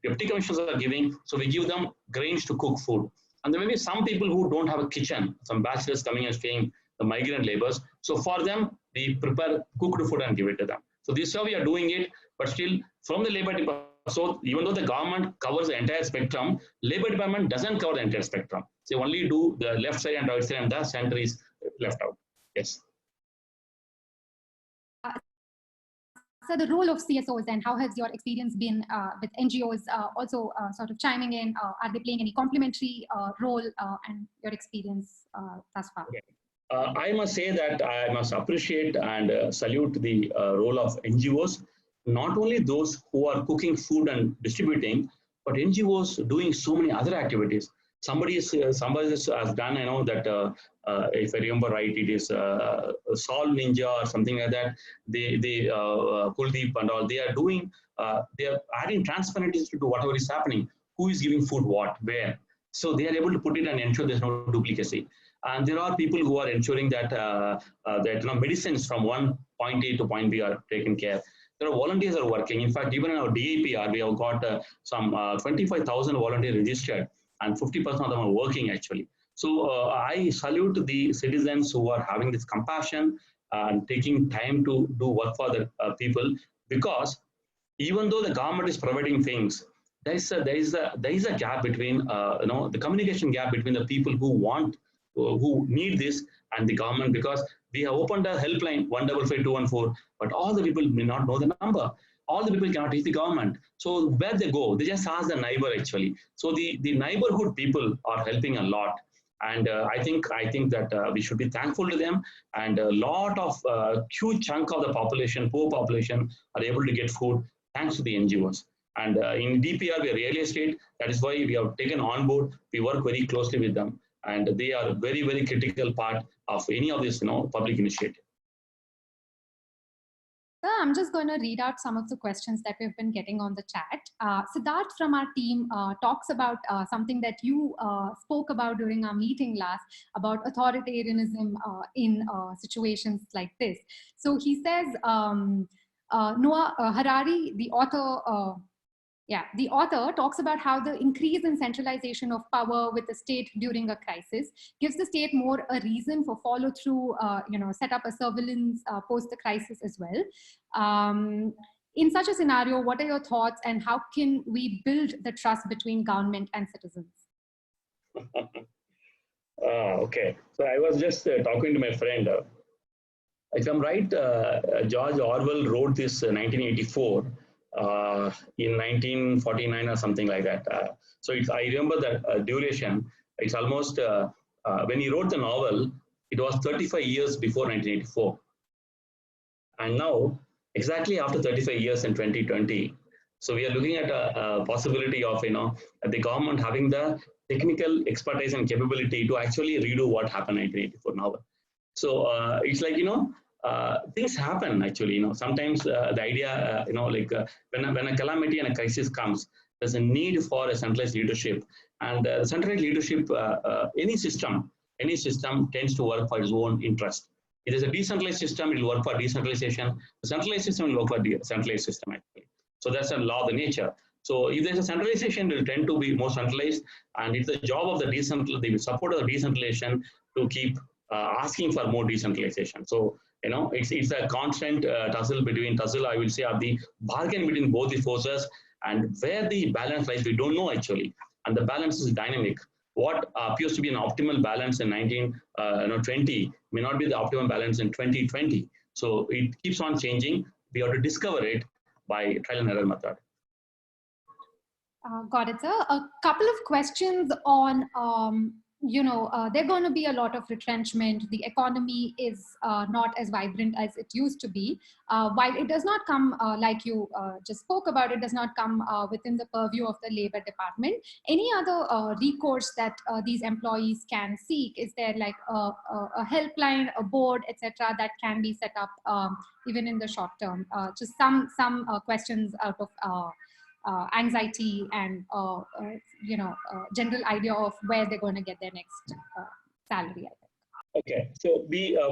Deputy commissioners are giving. So we give them grains to cook food. And there may be some people who don't have a kitchen, some bachelors coming and staying, the migrant laborers. So for them, we prepare cooked food and give it to them. So this is how we are doing it, but still from the labor department. So even though the government covers the entire spectrum, labor department doesn't cover the entire spectrum. They only do the left side and right side, and the center is left out. Yes. So the role of CSOs and how has your experience been with NGOs also sort of chiming in? Are they playing any complementary role and your experience thus far? Okay. I must say that I must appreciate and salute the role of NGOs, not only those who are cooking food and distributing, but NGOs doing so many other activities. Somebody has done, you know, that if I remember right, it is Sol Ninja or something like that. They Kuldeep and all, they are doing, they are adding transparency to whatever is happening. Who is giving food what, where. So they are able to put it and ensure there's no duplicacy. And there are people who are ensuring that that medicines from one point A to point B are taken care. There are volunteers are working. In fact, even in our DAPR, we have got some 25,000 volunteers registered, and 50% of them are working actually. So I salute the citizens who are having this compassion and taking time to do work for the people, because even though the government is providing things, there is a gap between the communication gap between the people who want, who need this, and the government, because we have opened a helpline 155214, but all the people may not know the number. All the people cannot reach the government. So where they go, they just ask the neighbor actually. So the neighborhood people are helping a lot. And I think that we should be thankful to them. And a lot of huge chunk of the population, poor population, are able to get food thanks to the NGOs. And in DPR, we are real estate. That is why we have taken on board. We work very closely with them, and they are very, very critical part of any of this, public initiative. So I'm just going to read out some of the questions that we've been getting on the chat. Siddharth from our team talks about something that you spoke about during our meeting last, about authoritarianism in situations like this. So he says, Noah Harari, the author, the author talks about how the increase in centralization of power with the state during a crisis gives the state more a reason for follow through, set up a surveillance post the crisis as well. In such a scenario, what are your thoughts, and how can we build the trust between government and citizens? Okay, so I was just talking to my friend. If I'm right, George Orwell wrote this 1984. In 1949 or something like that. So I remember that duration. It's almost, when he wrote the novel, it was 35 years before 1984. And now, exactly after 35 years in 2020, so we are looking at a possibility of, the government having the technical expertise and capability to actually redo what happened in 1984 novel. So it's like, things happen actually, sometimes the idea, when a calamity and a crisis comes, there's a need for a centralized leadership. And centralized leadership, any system tends to work for its own interest. It is a decentralized system, it will work for decentralization. The centralized system will work for decentralized system actually. So that's a law of the nature. So if there's a centralization, it will tend to be more centralized, and it's the job of the support of the decentralization to keep asking for more decentralization. So it's a constant tussle, I will say, of the bargain between both the forces, and where the balance lies, we don't know actually. And the balance is dynamic. What appears to be an optimal balance in 1920 may not be the optimal balance in 2020. So it keeps on changing. We have to discover it by trial and error method. Got it, sir. A couple of questions on there's going to be a lot of retrenchment. The economy is not as vibrant as it used to be. While it does not come, like you just spoke about, it does not come within the purview of the Labor Department. Any other recourse that these employees can seek? Is there like a helpline, a board, etc., that can be set up even in the short term? Just some questions out of anxiety and general idea of where they're going to get their next salary, I think. Okay, so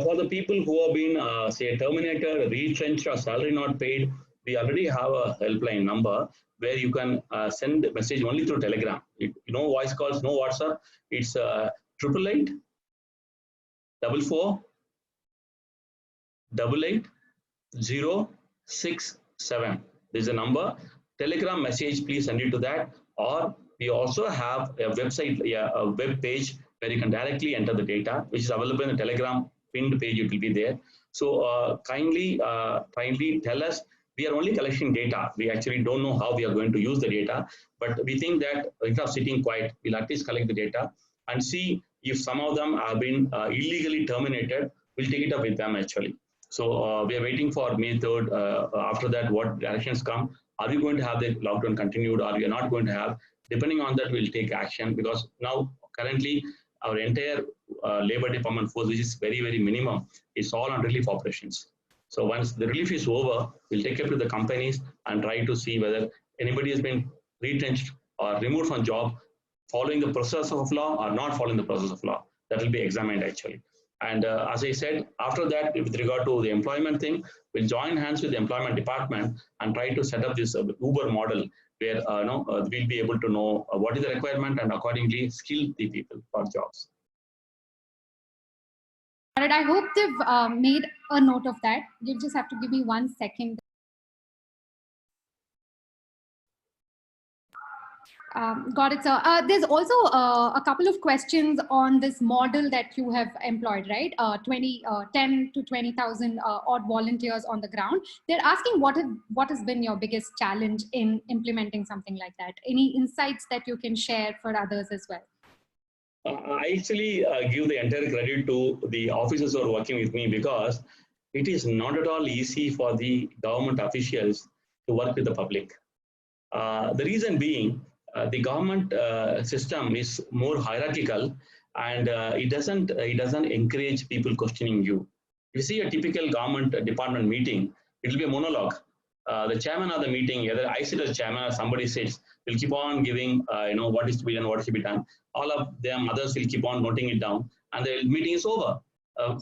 for the people who have been say terminated, retrenched, or salary not paid, we already have a helpline number where you can send a message only through Telegram. Voice calls, no WhatsApp. It's 888 44 88 067. There's a number. Telegram message, please send it to that. Or we also have a website, a web page where you can directly enter the data, which is available in the Telegram pinned page. It will be there. So kindly tell us. We are only collecting data. We actually don't know how we are going to use the data, but we think that instead of sitting quiet, we'll at least collect the data and see if some of them have been illegally terminated. We'll take it up with them actually. So we are waiting for May 3rd. After that, what directions come? Are we going to have the lockdown continued, or we are not going to have? Depending on that, we'll take action, because now currently our entire Labor Department force, which is very, very minimum, is all on relief operations. So once the relief is over, we'll take it to the companies and try to see whether anybody has been retrenched or removed from job following the process of law or not following the process of law. That will be examined actually. And as I said, after that, with regard to the employment thing, we'll join hands with the employment department and try to set up this Uber model where we'll be able to know what is the requirement and accordingly skill the people for jobs. I hope they've made a note of that. You just have to give me 1 second. Got it, sir. There's also a couple of questions on this model that you have employed, right? 10 to 20,000 odd volunteers on the ground. They're asking what has been your biggest challenge in implementing something like that? Any insights that you can share for others as well? I actually give the entire credit to the officers who are working with me, because it is not at all easy for the government officials to work with the public. The reason being, the government system is more hierarchical, and it doesn't encourage people questioning you. You see a typical government department meeting, it will be a monologue. The chairman of the meeting, either I sit as chairman or somebody sits, will keep on giving what is to be done, what should be done. All of them, others will keep on noting it down, and the meeting is over.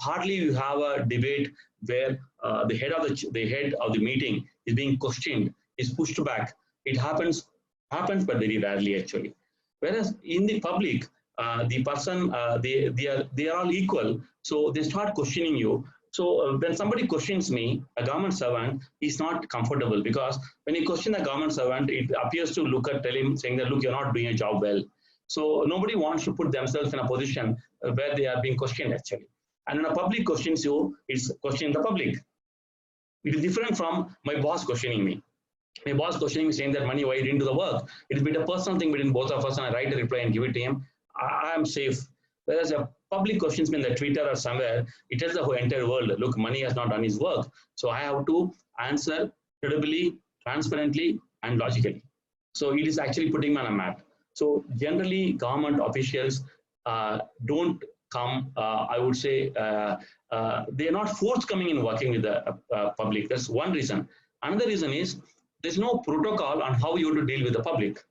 Hardly you have a debate where the head of the meeting is being questioned, is pushed back. It happens, but very rarely actually. Whereas in the public, the person, they are all equal, so they start questioning you. So when somebody questions me, a government servant, is not comfortable, because when you question a government servant, it appears to tell him saying that, look, you're not doing a job well. So nobody wants to put themselves in a position where they are being questioned actually. And when a public questions you, it's questioning the public. It is different from my boss questioning me. My boss questioning me saying that, money, why you didn't do the work? It will be a personal thing between both of us, and I write a reply and give it to him. I am safe. Whereas a public questions me in the Twitter or somewhere, it tells the whole entire world, look, Mani has not done his work. So I have to answer credibly, transparently, and logically. So it is actually putting me on a map. So generally, government officials don't come, I would say, they are not forthcoming in working with the public. That's one reason. Another reason is there's no protocol on how you have to deal with the public.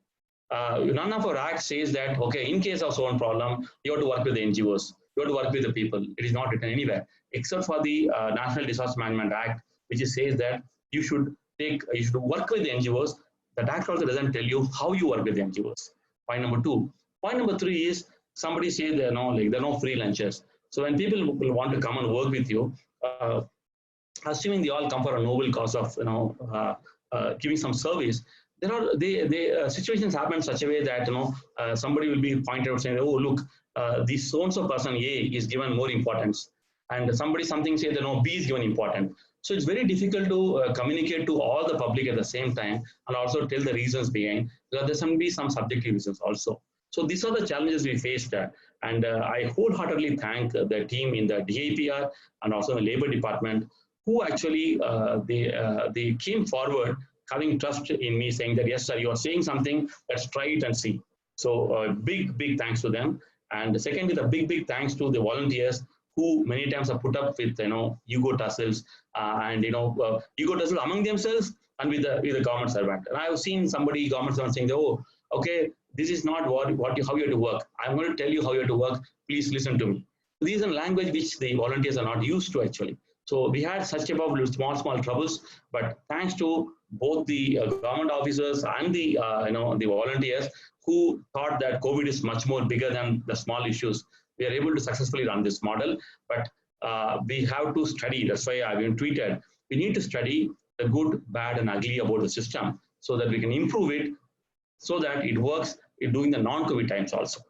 None of our act says that, okay, in case of so-on problem, you have to work with the NGOs, you have to work with the people. It is not written anywhere, except for the National Disaster Management Act, which says that you should work with the NGOs. That act also doesn't tell you how you work with the NGOs. Point number 2. Point number 3 is, somebody says there are no free lunches. So when people will want to come and work with you, assuming they all come for a noble cause of giving some service, situations happen in such a way that somebody will be pointed out saying, oh look, this so-and-so person A is given more importance, and something say that B is given important. So it's very difficult to communicate to all the public at the same time, and also tell the reasons behind, because there can be some subjective reasons also. So these are the challenges we faced. And I wholeheartedly thank the team in the DIPR and also the Labor Department who actually they came forward having trust in me saying that, yes, sir, you are saying something, let's try it and see. So big thanks to them. And secondly, the big thanks to the volunteers who many times have put up with, ego tussles and, ego tussles among themselves and with the government servant. And I have seen somebody, government servant saying, oh, okay, this is not how you have to work. I'm going to tell you how you have to work. Please listen to me. These are language which the volunteers are not used to actually. So we had such about small troubles, but thanks to both the government officers and the the volunteers who thought that COVID is much more bigger than the small issues, we are able to successfully run this model. But we have to study. That's why I've been tweeted. We need to study the good, bad, and ugly about the system so that we can improve it, so that it works during the non-COVID times also.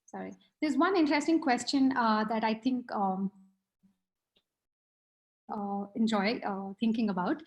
Sorry, there's one interesting question that I think enjoy thinking about.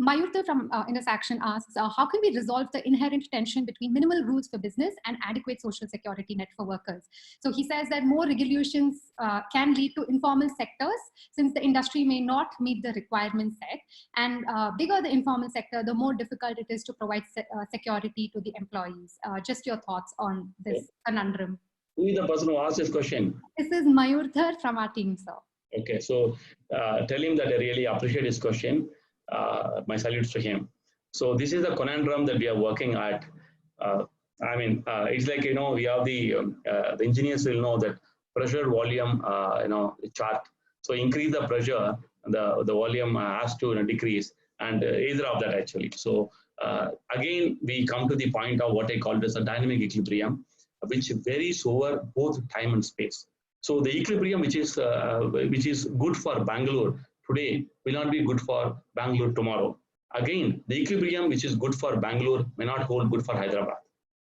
Mayurtha from Intersaction asks, how can we resolve the inherent tension between minimal rules for business and adequate social security net for workers? So he says that more regulations can lead to informal sectors since the industry may not meet the requirements set, and bigger the informal sector, the more difficult it is to provide security to the employees. Just your thoughts on this conundrum. Who is the person who asked this question? This is Mayurtha from our team, sir. Okay, so tell him that I really appreciate his question. My salutes to him. So this is the conundrum that we are working at. It's like, we have the engineers will know that pressure volume, chart. So increase the pressure, the volume has to decrease, and either of that actually. So again, we come to the point of what I call as a dynamic equilibrium, which varies over both time and space. So the equilibrium which is good for Bangalore today will not be good for Bangalore tomorrow. Again, the equilibrium which is good for Bangalore may not hold good for Hyderabad.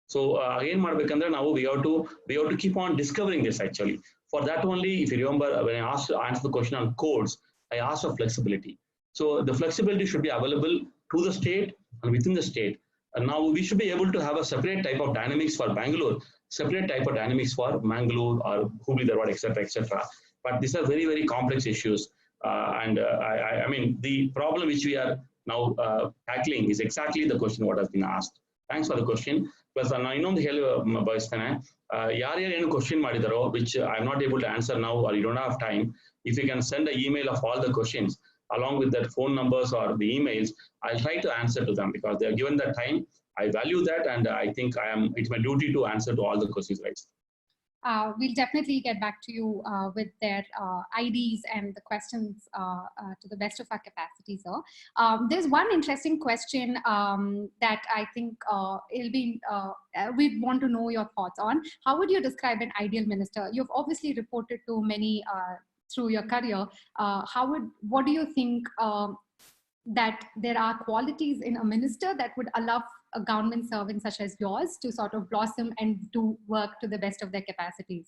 So again, now we have to keep on discovering this actually. For that only, if you remember, when I answered the question on codes, I asked for flexibility. So the flexibility should be available to the state and within the state. And now we should be able to have a separate type of dynamics for Bangalore, separate type of dynamics for Mangalore or Hubli Dharwad, etc., etc. But these are very, very complex issues. I mean, the problem which we are now tackling is exactly the question what has been asked. Thanks for the question. Plus, I know the boys question which I'm not able to answer now, or you don't have time. If you can send an email of all the questions along with their phone numbers or the emails, I'll try to answer to them because they are given that time. I value that, and I think it's my duty to answer to all the questions raised. We'll definitely get back to you with their IDs and the questions to the best of our capacity, sir. There's one interesting question that I think we'd want to know your thoughts on. How would you describe an ideal minister? You've obviously reported to many through your career. What do you think that there are qualities in a minister that would allow a government servant such as yours to sort of blossom and do work to the best of their capacities?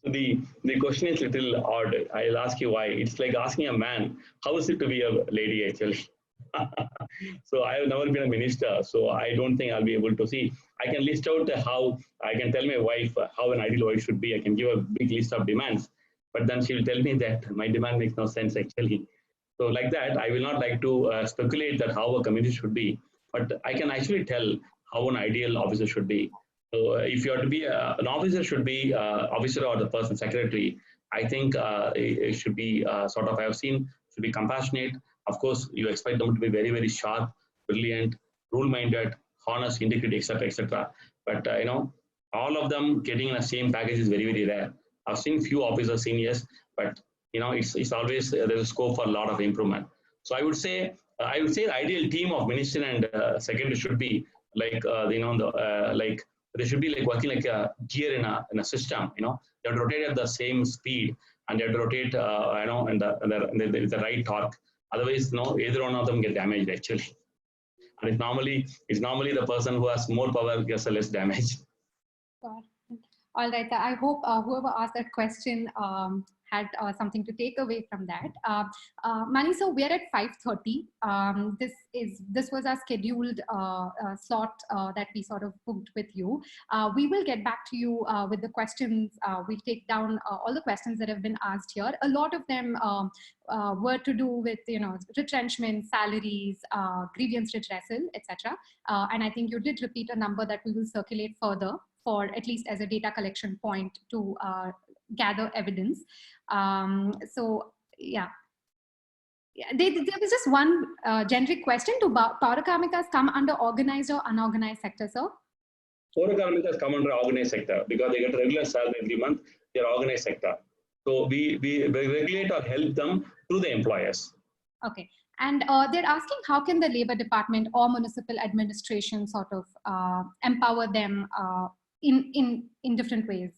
The question is a little odd. I'll ask you why. It's like asking a man, how is it to be a lady actually? So I have never been a minister, so I don't think I'll be able to see. I can list out how, I can tell my wife how an ideal wife should be. I can give a big list of demands, but then she will tell me that my demand makes no sense actually. So like that, I will not like to speculate that how a committee should be, but I can actually tell how an ideal officer should be. So if you are to be an officer, should be officer or the person secretary. I think it should be sort of, I have seen, should be compassionate. Of course, you expect them to be very, very sharp, brilliant, rule-minded, honest, integrity, etc., etc. But all of them getting in the same package is very, very rare. I've seen few officers, seniors, but it's always there's a scope for a lot of improvement. So I would say the ideal team of minister and secretary should be like like they should be like working like a gear in a system. They have to rotate at the same speed, and they have to rotate and the right torque. Otherwise, either one of them get damaged actually. And it's normally the person who has more power gets less damage. All right. I hope whoever asked that question had something to take away from that. Manisa, we're at 5:30. This was our scheduled slot that we sort of booked with you. We will get back to you with the questions. We'll take down all the questions that have been asked here. A lot of them were to do with retrenchment, salaries, grievance redressal, etc. And I think you did repeat a number that we will circulate further, for at least as a data collection point to gather evidence. So yeah. There was just one generic question. Do Paurakarmikas come under organized or unorganized sector, sir? Paurakarmikas come under organized sector because they get regular salary every month. They are organized sector. So we regulate or help them through the employers. Okay. And they're asking, how can the Labor Department or municipal administration sort of empower them in different ways?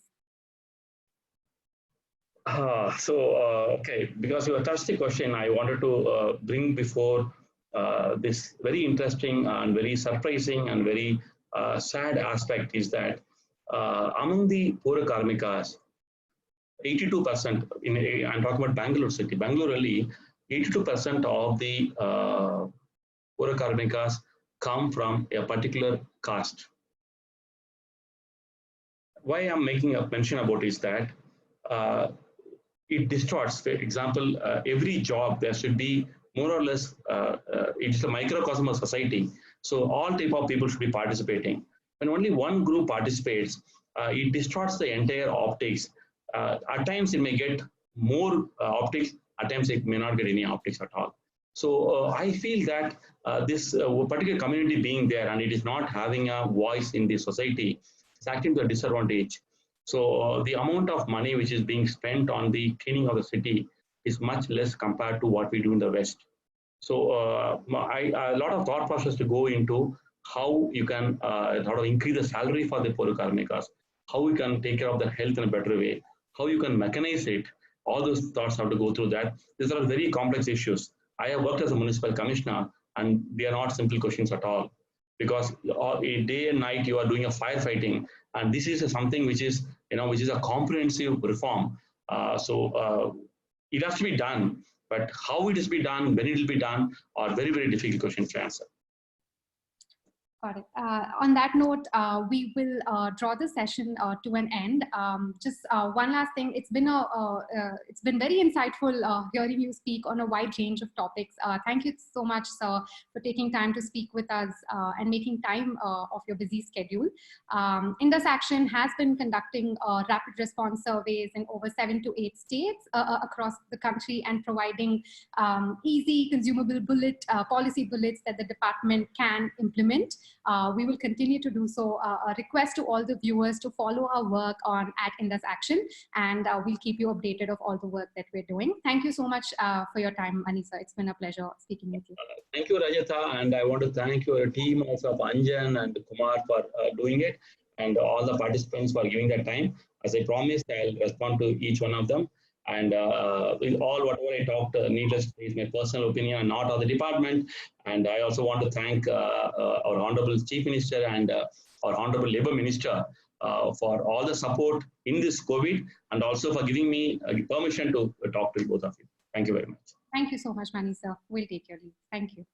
Okay, because you touched the question, I wanted to bring before this very interesting and very surprising and very sad aspect is that among the Paurakarmikas, 82%, I'm talking about Bangalore city, Bangalore only, 82% of the Paurakarmikas come from a particular caste. Why I'm making a mention about is that it distorts. For example, every job there should be more or less, it's a microcosm of society. So all type of people should be participating. When only one group participates, it distorts the entire optics. At times it may get more optics, at times it may not get any optics at all. So I feel that this particular community being there and it is not having a voice in the society, it's acting to a disadvantage. So the amount of money which is being spent on the cleaning of the city is much less compared to what we do in the West. So a lot of thought process to go into how you can sort of increase the salary for the Paurakarmikas, how you can take care of their health in a better way, how you can mechanize it. All those thoughts have to go through that. These are very complex issues. I have worked as a municipal commissioner and they are not simple questions at all, because day and night you are doing a firefighting, and this is something which is which is a comprehensive reform. It has to be done, but how it is be done, when it will be done, are very, very difficult questions to answer. Got it. On that note, we will draw the session to an end. Just one last thing. It's been very insightful hearing you speak on a wide range of topics. Thank you so much, sir, for taking time to speak with us and making time of your busy schedule. Indus Action has been conducting rapid response surveys in over 7 to 8 states across the country and providing easy, consumable policy bullets that the department can implement. We will continue to do so. A request to all the viewers to follow our work at Indus Action, and we'll keep you updated of all the work that we're doing. Thank you so much for your time, Manisa. It's been a pleasure speaking with you. Thank you, Rajatha, and I want to thank your team also of Anjan and Kumar for doing it, and all the participants for giving their time. As I promised, I'll respond to each one of them. And whatever I talked, needless to say, is my personal opinion and not of the department. And I also want to thank our Honorable Chief Minister and our Honorable Labour Minister for all the support in this COVID, and also for giving me permission to talk to both of you. Thank you very much. Thank you so much, Manisa. We'll take your leave. Thank you.